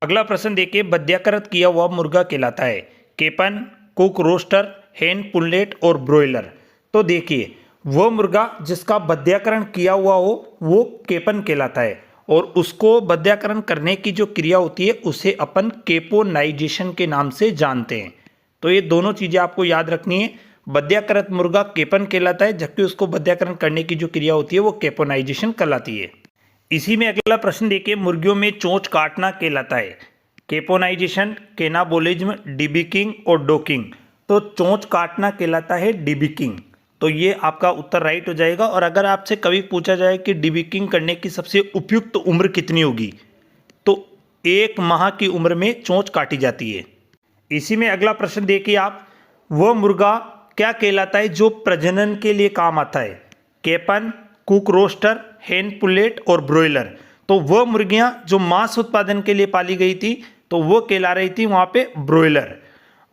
अगला प्रश्न देखिए, बध्याकृत किया हुआ मुर्गा कहलाता है केपन, कुक रोस्टर, हेन, पुल्लेट और ब्रॉयलर। तो देखिए, वह मुर्गा जिसका बध्याकरण किया हुआ हो वो केपन कहलाता है और उसको बध्याकरण करने की जो क्रिया होती है उसे अपन केपोनाइजेशन के नाम से जानते हैं। तो ये दोनों चीज़ें आपको याद रखनी है। बध्याकृत मुर्गा केपन कहलाता है, जबकि उसको बध्याकरण करने की जो क्रिया होती है वो केपोनाइजेशन कहलाती है। इसी में अगला प्रश्न देखिए, मुर्गियों में चोंच काटना कहलाता है केपोनाइजेशन, केनाबोलिज्म, डिबिकिंग और डोकिंग। तो चोंच काटना कहलाता है डिबिकिंग। तो ये आपका उत्तर राइट हो जाएगा। और अगर आपसे कभी पूछा जाए कि डिबिकिंग करने की सबसे उपयुक्त उम्र कितनी होगी, तो 1 माह की उम्र में चोंच काटी जाती है। इसी में अगला प्रश्न देखिए आप, वह मुर्गा क्या कहलाता है जो प्रजनन के लिए काम आता है? केपन, कुक रोस्टर, हेन, पुल्लेट और ब्रॉयलर। तो वह मुर्गियां जो मांस उत्पादन के लिए पाली गई थी तो वो कहला रही थी वहाँ पे ब्रॉयलर।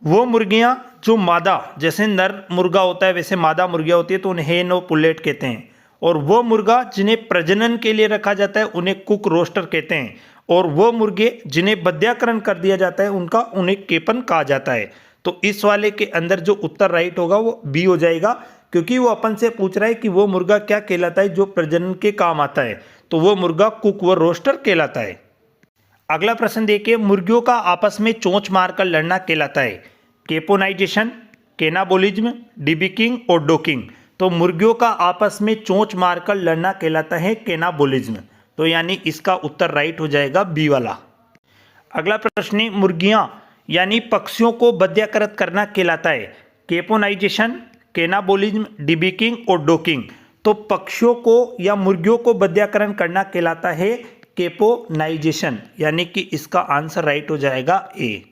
वो मुर्गियां जो मादा, जैसे नर मुर्गा होता है वैसे मादा मुर्गियां होती है तो उन्हें हेन और पुल्लेट कहते हैं। और वो मुर्गा जिन्हें प्रजनन के लिए रखा जाता है उन्हें कुक रोस्टर कहते हैं। और वो मुर्गे जिन्हें बध्याकरण कर दिया जाता है उन्हें केपन कहा जाता है। तो इस वाले के अंदर जो उत्तर राइट होगा वो बी हो जाएगा, क्योंकि वो अपन से पूछ रहा है कि वो मुर्गा क्या कहलाता है जो प्रजनन के काम आता है। तो वो मुर्गा कुक व रोस्टर कहलाता है। अगला प्रश्न देखिए, मुर्गियों का आपस में चोंच मारकर लड़ना कहलाता है केपोनाइजेशन, केनाबोलिज्म, डिबिकिंग और डोकिंग। तो मुर्गियों का आपस में चोंच मारकर लड़ना कहलाता है केनाबोलिज्म। तो यानी इसका उत्तर राइट हो जाएगा बी वाला। अगला प्रश्न है, मुर्गियां यानी पक्षियों को बध्याकृत करना कहलाता है केपोनाइजेशन, केनाबोलिज्म, डिबिकिंग और डोकिंग। तो पक्षियों को या मुर्गियों को बध्याकरण करना कहलाता है केपोनाइजेशन, यानी कि इसका आंसर राइट हो जाएगा ए।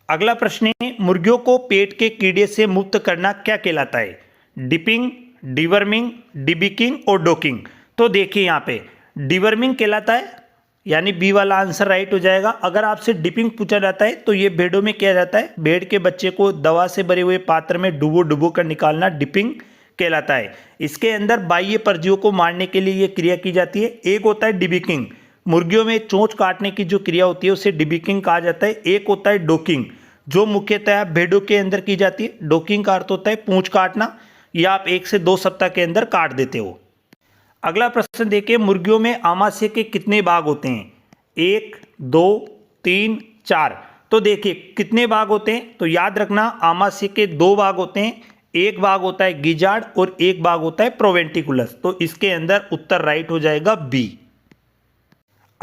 अगला प्रश्न है, मुर्गियों को पेट के कीड़े से मुक्त करना क्या कहलाता है? डिपिंग, डिवर्मिंग, डिबिकिंग और डोकिंग। तो देखिए यहाँ पे डिवर्मिंग कहलाता है, यानी बी वाला आंसर राइट हो जाएगा। अगर आपसे डिपिंग पूछा जाता है तो ये भेड़ों में किया जाता है। भेड़ के बच्चे को दवा से भरे हुए पात्र में डुबो डुबो कर निकालना डिपिंग कहलाता है। इसके अंदर बाह्य परजीवियों को मारने के लिए ये क्रिया की जाती है। एक होता है डिबिकिंग, मुर्गियों में चोंच काटने की जो क्रिया होती है उसे डिबिकिंग कहा जाता है। एक होता है डोकिंग, जो मुख्यतः भेड़ों के अंदर की जाती है। डोकिंग का अर्थ होता है पूंछ काटना, या आप 1 से 2 सप्ताह के अंदर काट देते हो। अगला प्रश्न देखिए, मुर्गियों में आमाशय के कितने भाग होते हैं? 1, 2, 3, 4। तो देखिए कितने भाग होते हैं, तो याद रखना आमाशय के 2 भाग होते हैं। एक भाग होता है गिजार्ड और एक भाग होता है प्रोवेंटिकुलस। तो इसके अंदर उत्तर राइट हो जाएगा बी।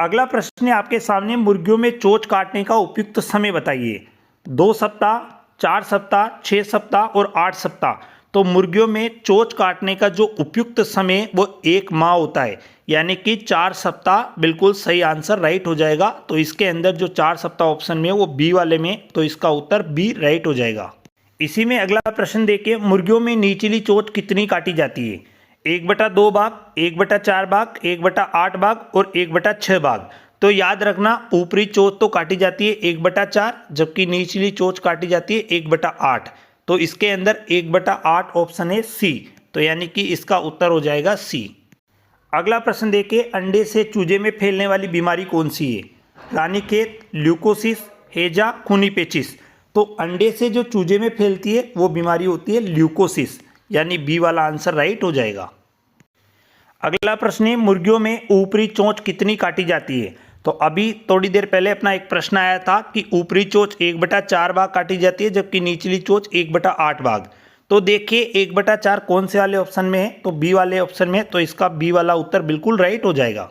अगला प्रश्न है आपके सामने, मुर्गियों में चोंच काटने का उपयुक्त समय बताइए। 2 सप्ताह, 4 सप्ताह, 6 सप्ताह और 8 सप्ताह। तो मुर्गियों में चोंच काटने का जो उपयुक्त समय वो 1 माह होता है, यानी कि 4 सप्ताह बिल्कुल सही आंसर राइट हो जाएगा। तो इसके अंदर जो 4 सप्ताह ऑप्शन में है वो बी वाले में, तो इसका उत्तर बी राइट हो जाएगा। इसी में अगला प्रश्न देखिए, मुर्गियों में निचली चोंच कितनी काटी जाती है? 1/2 भाग, 1/4 भाग, 1/8 भाग और 1/6 भाग। तो याद रखना, ऊपरी चोंच तो काटी जाती है 1/4, जबकि निचली चोंच काटी जाती है 1/8। तो इसके अंदर 1/8 ऑप्शन है सी, तो यानी कि इसका उत्तर हो जाएगा सी। अगला प्रश्न देखिए, अंडे से चूजे में फैलने वाली बीमारी कौन सी है? रानीखेत, ल्यूकोसिस, हेजा, खूनी पेचिश। तो अंडे से जो चूजे में फैलती है वो बीमारी होती है ल्यूकोसिस, यानी बी वाला आंसर राइट हो जाएगा। अगला प्रश्न है, मुर्गियों में ऊपरी चोंच कितनी काटी जाती है? तो अभी थोड़ी देर पहले अपना एक प्रश्न आया था कि ऊपरी चोंच 1/4 भाग काटी जाती है, जबकि निचली चोंच 1/8 भाग। तो देखिए 1/4 कौन से वाले ऑप्शन में है? तो बी वाले ऑप्शन में, तो इसका बी वाला उत्तर बिल्कुल राइट हो जाएगा।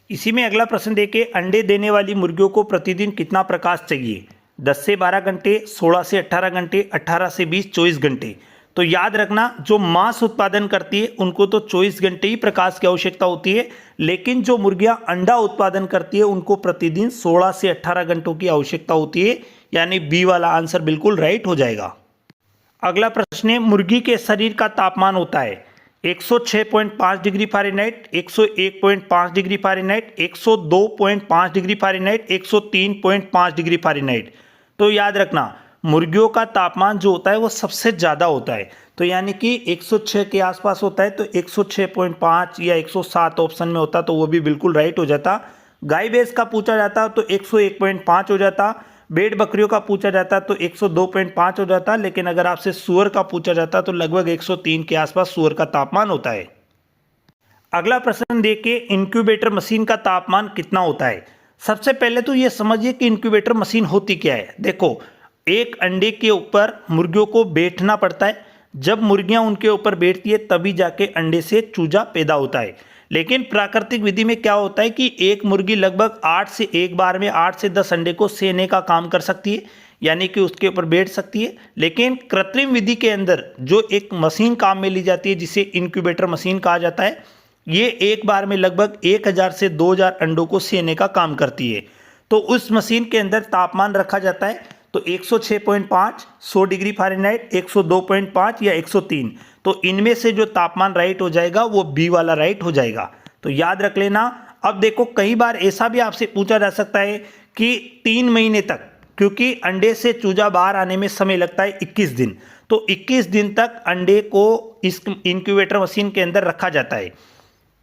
इसी में अगला प्रश्न देखिए, अंडे देने वाली मुर्गियों को प्रतिदिन कितना प्रकाश चाहिए? 10 से 12 घंटे, 16 से 18 घंटे, 18 से 20, 24 घंटे। तो याद रखना, जो मांस उत्पादन करती है उनको तो 24 घंटे ही प्रकाश की आवश्यकता होती है, लेकिन जो मुर्गियां अंडा उत्पादन करती है उनको प्रतिदिन 16 से 18 घंटों की आवश्यकता होती है, यानी बी वाला आंसर बिल्कुल राइट हो जाएगा। अगला प्रश्न है, मुर्गी के शरीर का तापमान होता है 106.5 degree Fahrenheit, 101.5 degree Fahrenheit, 102.5 degree Fahrenheit, 103.5 degree Fahrenheit. तो याद रखना, मुर्गियों का तापमान जो होता है वो सबसे ज़्यादा होता है, तो यानी कि 106 के आसपास होता है, तो 106.5 या 107 ऑप्शन में होता तो वो भी बिल्कुल राइट हो जाता। गाय भैंस का पूछा जाता तो 101.5 हो जाता, भेड़ बकरियों का पूछा जाता तो 102.5 हो जाता, लेकिन अगर आपसे सूअर का पूछा जाता तो लगभग 103 के आसपास सूअर का तापमान होता है। अगला प्रश्न देखिए, इंक्यूबेटर मशीन का तापमान कितना होता है? सबसे पहले तो ये समझिए कि इंक्यूबेटर मशीन होती क्या है। देखो, एक अंडे के ऊपर मुर्गियों को बैठना पड़ता है, जब मुर्गियां उनके ऊपर बैठती है तभी जाके अंडे से चूजा पैदा होता है। लेकिन प्राकृतिक विधि में क्या होता है कि एक मुर्गी लगभग 8 से एक बार में 8 से 10 अंडे को सेने का काम कर सकती है, यानी कि उसके ऊपर बैठ सकती है। लेकिन कृत्रिम विधि के अंदर जो एक मशीन काम में ली जाती है जिसे इंक्यूबेटर मशीन कहा जाता है, ये एक बार में लगभग 1000 से 2000 अंडों को सेने का काम करती है। तो उस मशीन के अंदर तापमान रखा जाता है तो 106.5, 100 डिग्री फ़ारेनहाइट, 102.5 या 103। तो इनमें से जो तापमान राइट हो जाएगा वो बी वाला राइट हो जाएगा, तो याद रख लेना। अब देखो, कई बार ऐसा भी आपसे पूछा जा सकता है कि 3 महीने तक, क्योंकि अंडे से चूजा बाहर आने में समय लगता है 21 दिन, तो 21 दिन तक अंडे को इस इंक्यूबेटर मशीन के अंदर रखा जाता है।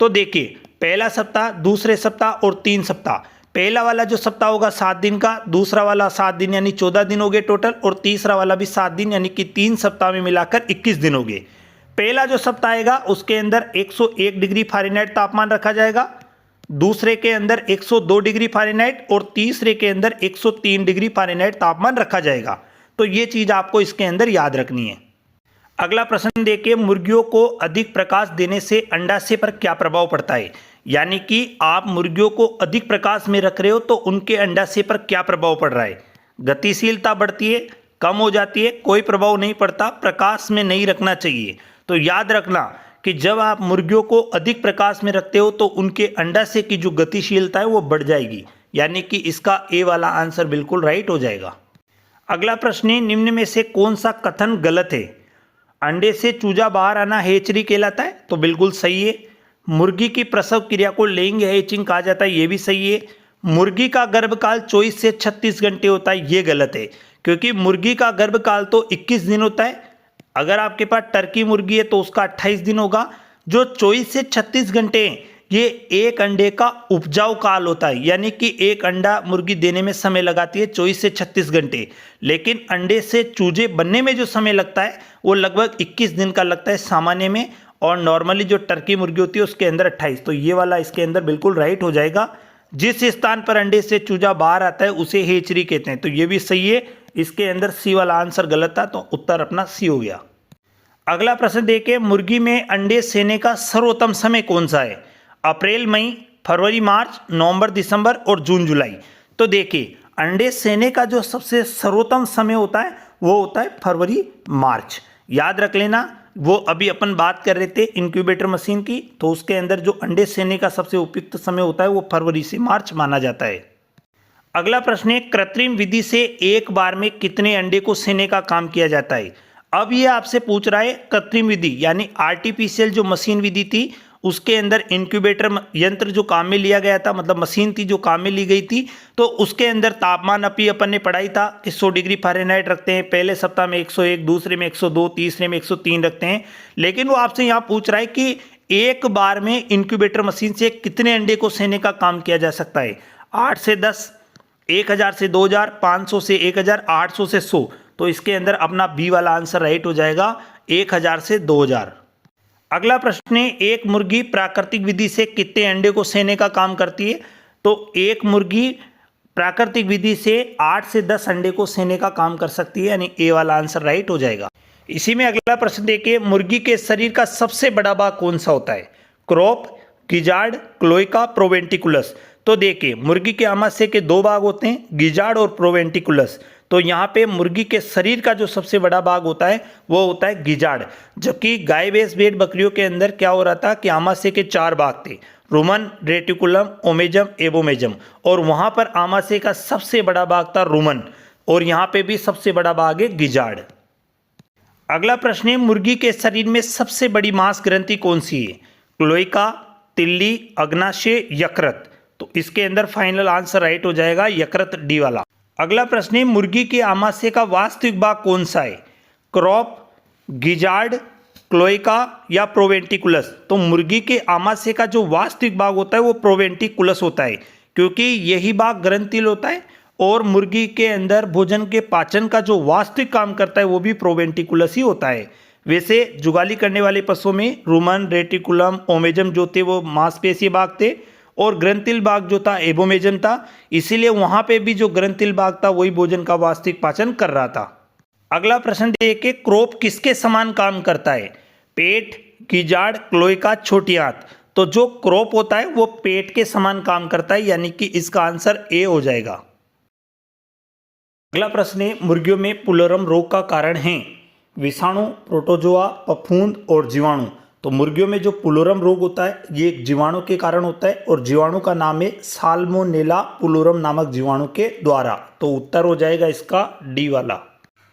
तो देखिए, पहला सप्ताह, दूसरे सप्ताह और 3 सप्ताह। पहला वाला जो सप्ताह होगा 7 दिन का, दूसरा वाला 7 दिन यानी 14 दिन हो गए टोटल, और तीसरा वाला भी 7 दिन यानी कि 3 सप्ताह में मिलाकर 21 दिन हो गए। पहला जो सप्ताह आएगा उसके अंदर 101 डिग्री फ़ारेनहाइट तापमान रखा जाएगा, दूसरे के अंदर 102 डिग्री फ़ारेनहाइट और तीसरे के अंदर 103 डिग्री फ़ारेनहाइट तापमान रखा जाएगा। तो ये चीज़ आपको इसके अंदर याद रखनी है। अगला प्रश्न देखिए, मुर्गियों को अधिक प्रकाश देने से अंडाशय पर क्या प्रभाव पड़ता है? यानी कि आप मुर्गियों को अधिक प्रकाश में रख रहे हो तो उनके अंडाशय पर क्या प्रभाव पड़ रहा है? गतिशीलता बढ़ती है, कम हो जाती है, कोई प्रभाव नहीं पड़ता, प्रकाश में नहीं रखना चाहिए। तो याद रखना कि जब आप मुर्गियों को अधिक प्रकाश में रखते हो तो उनके अंडाशय की जो गतिशीलता है वो बढ़ जाएगी, यानी कि इसका ए वाला आंसर बिल्कुल राइट हो जाएगा। अगला प्रश्न है, निम्न में से कौन सा कथन गलत है? अंडे से चूजा बाहर आना हैचरी कहलाता है, तो बिल्कुल सही है। मुर्गी की प्रसव क्रिया को लेइंग हैचिंग कहा जाता है, ये भी सही है। मुर्गी का गर्भकाल 24 से 36 घंटे होता है, ये गलत है, क्योंकि मुर्गी का गर्भकाल तो 21 दिन होता है। अगर आपके पास टर्की मुर्गी है तो उसका 28 दिन होगा। जो 24 से 36 घंटे हैं ये एक अंडे का उपजाऊ काल होता है, यानी कि एक अंडा मुर्गी देने में समय लगाती है 24 से 36 घंटे, लेकिन अंडे से चूजे बनने में जो समय लगता है वो लगभग 21 दिन का लगता है सामान्य में, और नॉर्मली जो टर्की मुर्गी होती है उसके अंदर 28। तो ये वाला इसके अंदर बिल्कुल राइट हो जाएगा। जिस स्थान पर अंडे से चूजा बाहर आता है उसे हेचरी कहते हैं, तो ये भी सही है। इसके अंदर सी वाला आंसर गलत था, तो उत्तर अपना सी हो गया। अगला प्रश्न देखिए, मुर्गी में अंडे सेने का सर्वोत्तम समय कौन सा है? अप्रैल मई, फरवरी मार्च, नवंबर दिसंबर और जून जुलाई। तो देखिए अंडे सेने का जो सबसे सर्वोत्तम समय होता है वो होता है फरवरी मार्च। याद रख लेना, वो अभी अपन बात कर रहे थे इंक्यूबेटर मशीन की, तो उसके अंदर जो अंडे सेने का सबसे उपयुक्त समय होता है वो फरवरी से मार्च माना जाता है। अगला प्रश्न है, कृत्रिम विधि से एक बार में कितने अंडे को सेने का काम किया जाता है। अब ये आपसे पूछ रहा है कृत्रिम विधि यानी आर्टिफिशियल जो मशीन विधि थी उसके अंदर इंक्यूबेटर यंत्र जो काम में लिया गया था, मतलब मशीन थी जो काम में ली गई थी, तो उसके अंदर तापमान अभी अपन ने पढ़ाई था कि 100 डिग्री फ़ारेनहाइट रखते हैं, पहले सप्ताह में 101, दूसरे में 102, तीसरे में 103 रखते हैं। लेकिन वो आपसे यहाँ पूछ रहा है कि एक बार में इंक्यूबेटर मशीन से कितने अंडे को सेने का काम किया जा सकता है। 8 से 10, 1000 से 2000, 500 से 1000, 800 से 100। तो इसके अंदर अपना बी वाला आंसर राइट हो जाएगा 1000 से 2000। अगला प्रश्न है, एक मुर्गी प्राकृतिक विधि से कितने अंडे को सेने का काम करती है। तो एक मुर्गी प्राकृतिक विधि से 8 से 10 अंडे को सेने का काम कर सकती है, यानी ए वाला आंसर राइट हो जाएगा। इसी में अगला प्रश्न देखिए, मुर्गी के शरीर का सबसे बड़ा भाग कौन सा होता है। Crop, gizzard, cloaca, proventriculus. तो देखिए मुर्गी के आमाशय के दो भाग होते हैं, गिजार्ड और प्रोवेंटिकुलस। तो यहाँ पे मुर्गी के शरीर का जो सबसे बड़ा भाग होता है वो होता है गिजार्ड। जबकि गाय भैंस भेड़ बकरियों के अंदर क्या हो रहा था कि आमाशय के 4 भाग थे, रुमन, रेटिकुलम, ओमेजम, एबोमेजम, और वहाँ पर आमाशय का सबसे बड़ा भाग था रुमन, और यहाँ पे भी सबसे बड़ा भाग है गिजार्ड। अगला प्रश्न है, मुर्गी के शरीर में सबसे बड़ी मांस ग्रंथि कौन सी है। क्लोएका, तिल्ली, अग्नाशय, यकृत। तो इसके अंदर फाइनल आंसर राइट हो जाएगा यकृत, डी वाला। अगला प्रश्न है, मुर्गी के आमाशय का वास्तविक भाग कौन सा है। क्रॉप, गिजार्ड, क्लोएका या प्रोवेंटिकुलस। तो मुर्गी के आमाशय का जो वास्तविक भाग होता है वो प्रोवेंटिकुलस होता है, क्योंकि यही भाग ग्रंथिल होता है, और मुर्गी के अंदर भोजन के पाचन का जो वास्तविक काम करता है वो भी प्रोवेंटिकुलस ही होता है। वैसे जुगाली करने वाले पशुओं में रुमन, रेटिकुलम, ओमेजम जो थे वो मांसपेशीय भाग थे, और ग्रंथिल भाग जो था एबोमेजम था, इसीलिए वहां पे भी जो ग्रंथिल भाग था वही भोजन का वास्तविक पाचन कर रहा था। अगला प्रश्न देखिए, क्रोप किसके समान काम करता है। पेट, गिजार्ड, क्लोएका, छोटी आंत। तो जो क्रोप होता है वो पेट के समान काम करता है, यानी कि इसका आंसर ए हो जाएगा। अगला प्रश्न है, मुर्गियों में पुलोरम रोग का कारण है विषाणु, प्रोटोजोआ, फफूंद और जीवाणु। तो मुर्गियों में जो पुलोरम रोग होता है ये एक जीवाणु के कारण होता है, और जीवाणु का नाम है साल्मोनेला पुलोरम नामक जीवाणु के द्वारा। तो उत्तर हो जाएगा इसका डी वाला।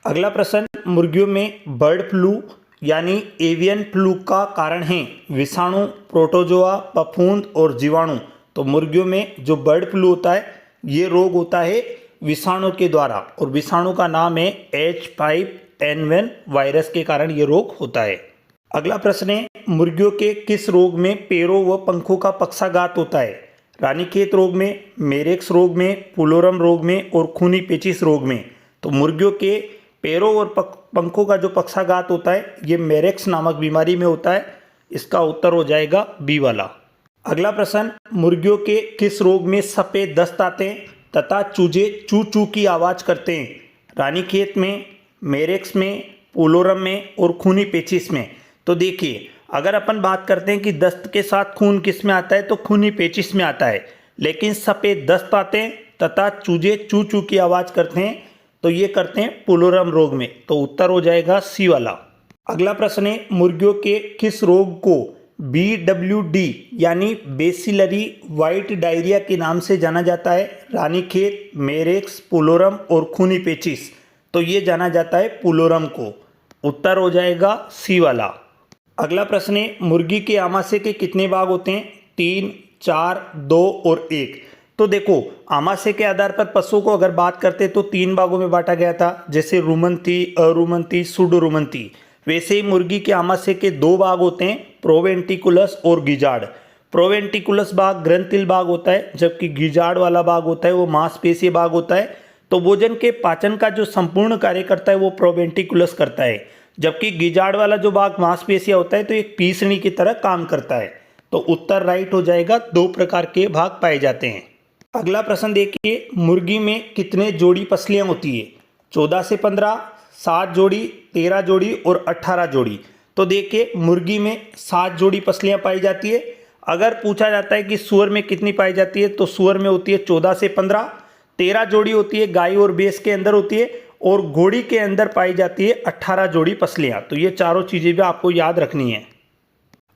अगला प्रश्न, मुर्गियों में बर्ड फ्लू यानी एवियन फ्लू का कारण है विषाणु, प्रोटोजोआ, फफूंद और जीवाणु। तो मुर्गियों में जो बर्ड फ्लू होता है ये रोग होता है विषाणु के द्वारा, और विषाणु का नाम है H5N1 वायरस के कारण ये रोग होता है। अगला प्रश्न है, मुर्गियों के किस रोग में पैरों व पंखों का पक्षाघात होता है। रानीखेत रोग में, मेरेक्स रोग में, पुलोरम रोग में और खूनी पेचिश रोग में। तो मुर्गियों के पैरों और पंखों का जो पक्षाघात होता है ये मेरेक्स नामक बीमारी में होता है। इसका उत्तर हो जाएगा बी वाला। अगला प्रश्न, मुर्गियों के किस रोग में सफ़ेद दस्त आते हैं तथा चूजे चू चू की आवाज़ करते हैं। रानीखेत में, मेरेक्स में, पुलोरम में और खूनी पेचिश में। तो देखिए अगर अपन बात करते हैं कि दस्त के साथ खून किस में आता है तो खूनी पेचिश में आता है, लेकिन सफ़ेद दस्त आते हैं तथा चूजे चू चू की आवाज़ करते हैं तो ये करते हैं पुलोरम रोग में। तो उत्तर हो जाएगा सी वाला। अगला प्रश्न है, मुर्गियों के किस रोग को BWD यानी बेसिलरी वाइट डायरिया के नाम से जाना जाता है। रानीखेत, मेरेक्स, पुलोरम और खूनी पेचिश। तो ये जाना जाता है पुलोरम को। उत्तर हो जाएगा सी वाला। अगला प्रश्न है, मुर्गी के आमाशय के कितने भाग होते हैं। 3, 4, 2 और 1। तो देखो आमाशय के आधार पर पशुओं को अगर बात करते तो 3 भागों में बांटा गया था, जैसे रुमन थी, अरुमन थी, सुडोरुमन थी। वैसे ही मुर्गी के आमाशय के 2 भाग होते हैं, प्रोवेंटिकुलस और गिजार्ड। प्रोवेंटिकुलस भाग ग्रंथिल भाग होता है, जबकि गिजार्ड वाला भाग होता है वो मांसपेशीय भाग होता है। तो भोजन के पाचन का जो संपूर्ण कार्य करता है वो प्रोवेंटिकुलस करता है, जबकि गिजार्ड वाला जो भाग मांसपेशियां होता है तो एक पीसनी की तरह काम करता है। तो उत्तर राइट हो जाएगा। 2 प्रकार के भाग पाए जाते हैं। अगला प्रश्न देखिए, मुर्गी में कितने जोड़ी पसलियां होती है। 14 से 15, 7 जोड़ी, 13 जोड़ी और 18 जोड़ी। तो देखिए मुर्गी में 7 जोड़ी पसलियां पाई जाती है। अगर पूछा जाता है कि सूअर में कितनी पाई जाती है, तो सूअर में होती है 14 से 15, 13 जोड़ी होती है गाय और भैंस के अंदर होती है, और घोड़ी के अंदर पाई जाती है 18 जोड़ी पसलियाँ। तो ये चारों चीज़ें भी आपको याद रखनी है।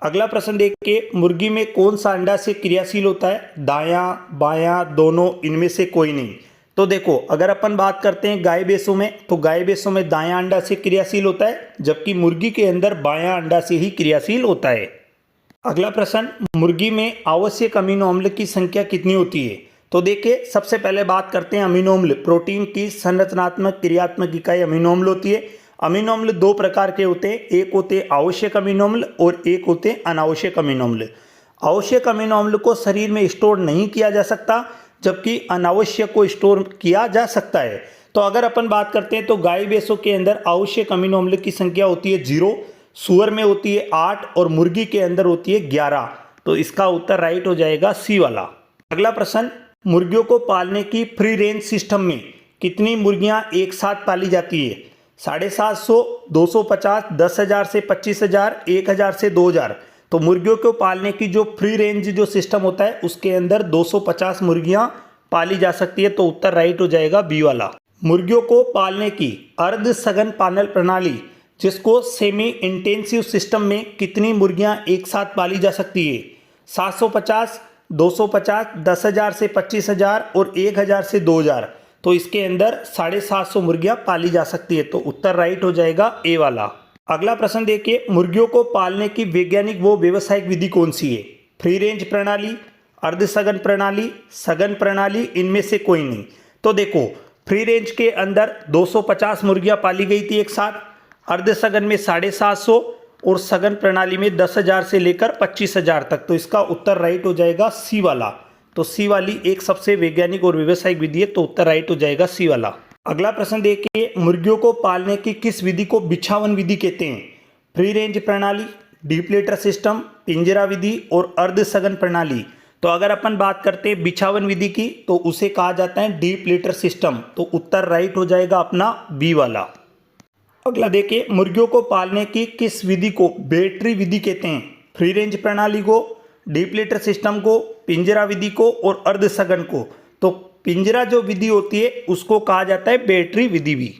अगला प्रश्न देखिए, मुर्गी में कौन सा अंडा से क्रियाशील होता है? दायां बायां दोनों, इनमें से कोई नहीं। तो देखो, अगर अपन बात करते हैं गाय भैंसों में, तो गाय भैंसों में दायां अंडा से क्रियाशील होता है, जबकि मुर्गी के अंदर बायां अंडा से ही क्रियाशील होता है। अगला प्रश्न, मुर्गी में आवश्यक अमीनो अम्ल की संख्या कितनी होती है? तो देखिए, सबसे पहले बात करते हैं अमीनो अम्ल। प्रोटीन की संरचनात्मक क्रियात्मक इकाई अमीनो अम्ल होती है। अमीनो अम्ल दो प्रकार के होते हैं, एक होते हैं आवश्यक अमीनो अम्ल और एक होते हैं अनावश्यक अमीनो अम्ल। आवश्यक अमीनो अम्ल को शरीर में स्टोर नहीं किया जा सकता, जबकि अनावश्यक को स्टोर किया जा सकता है। तो अगर अपन बात करते हैं, तो गाय भैंसों के अंदर आवश्यक अमीनो अम्ल की संख्या होती है 0, सूअर में होती है 8 और मुर्गी के अंदर होती है 11। तो इसका उत्तर राइट हो जाएगा सी वाला। अगला प्रश्न, मुर्गियों को पालने की फ्री रेंज सिस्टम में कितनी मुर्गियां एक साथ पाली जाती है? 750, 250, 10,000 से 25,000, 1,000 से 2,000। तो मुर्गियों को पालने की जो फ्री रेंज जो सिस्टम होता है, उसके अंदर 250 मुर्गियां पाली जा सकती है। तो उत्तर राइट हो जाएगा बी वाला। मुर्गियों को पालने की अर्ध सघन पालन प्रणाली, जिसको सेमी इंटेंसिव सिस्टम में कितनी मुर्गियां एक साथ पाली जा सकती है? 750, 250, 10,000 से 25,000 और 1,000 से 2,000। तो इसके अंदर 750 मुर्गियां पाली जा सकती है। तो उत्तर राइट हो जाएगा ए वाला। अगला प्रश्न देखिए, मुर्गियों को पालने की वैज्ञानिक व व्यावसायिक विधि कौन सी है? फ्री रेंज प्रणाली, अर्ध सघन प्रणाली, सघन प्रणाली, इनमें से कोई नहीं। तो देखो, फ्री रेंज के अंदर 250 मुर्गियां पाली गई थी एक साथ, अर्ध सघन में 750 और सघन प्रणाली में 10,000 से लेकर 25,000 तक। तो इसका उत्तर राइट हो जाएगा सी वाला। तो सी वाली एक सबसे वैज्ञानिक और व्यावसायिक विधि है। तो उत्तर राइट हो जाएगा सी वाला। अगला प्रश्न देखिए, मुर्गियों को पालने की किस विधि को बिछावन विधि कहते हैं? फ्री रेंज प्रणाली, डीप्लेटर सिस्टम, पिंजरा विधि और अर्ध सघन प्रणाली। तो अगर अपन बात करते हैं बिछावन विधि की, तो उसे कहा जाता है डीप्लेटर सिस्टम। तो उत्तर राइट हो जाएगा अपना बी वाला। अगला देखिए, मुर्गियों को पालने की किस विधि को बैटरी विधि कहते हैं? फ्री रेंज प्रणाली को, डीप्लेटर सिस्टम को, पिंजरा विधि को और अर्ध सघन को। तो पिंजरा जो विधि होती है उसको कहा जाता है बैटरी विधि भी।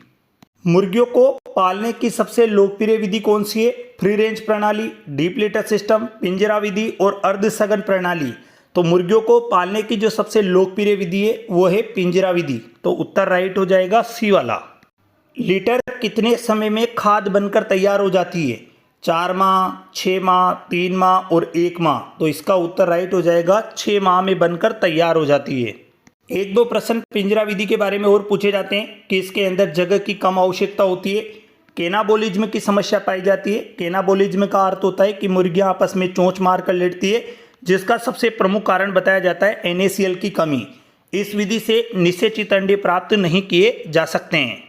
मुर्गियों को पालने की सबसे लोकप्रिय विधि कौन सी है? फ्री रेंज प्रणाली, डीप्लेटर सिस्टम, पिंजरा विधि और अर्ध सघन प्रणाली। तो मुर्गियों को पालने की जो सबसे लोकप्रिय विधि है वो है पिंजरा विधि। तो उत्तर राइट हो जाएगा सी वाला। लीटर कितने समय में खाद बनकर तैयार हो जाती है? 4 माह, 6 माह, 3 माह और 1 माह। तो इसका उत्तर राइट हो जाएगा 6 माह में बनकर तैयार हो जाती है। एक दो प्रश्न पिंजरा विधि के बारे में और पूछे जाते हैं कि इसके अंदर जगह की कम आवश्यकता होती है, केनाबोलिज्म की समस्या पाई जाती है। केनाबोलिज्म का अर्थ होता है कि मुर्गियां आपस में चोंच मार कर लेटती है, जिसका सबसे प्रमुख कारण बताया जाता है NaCl की कमी। इस विधि से निषेचित अंडे प्राप्त नहीं किए जा सकते हैं।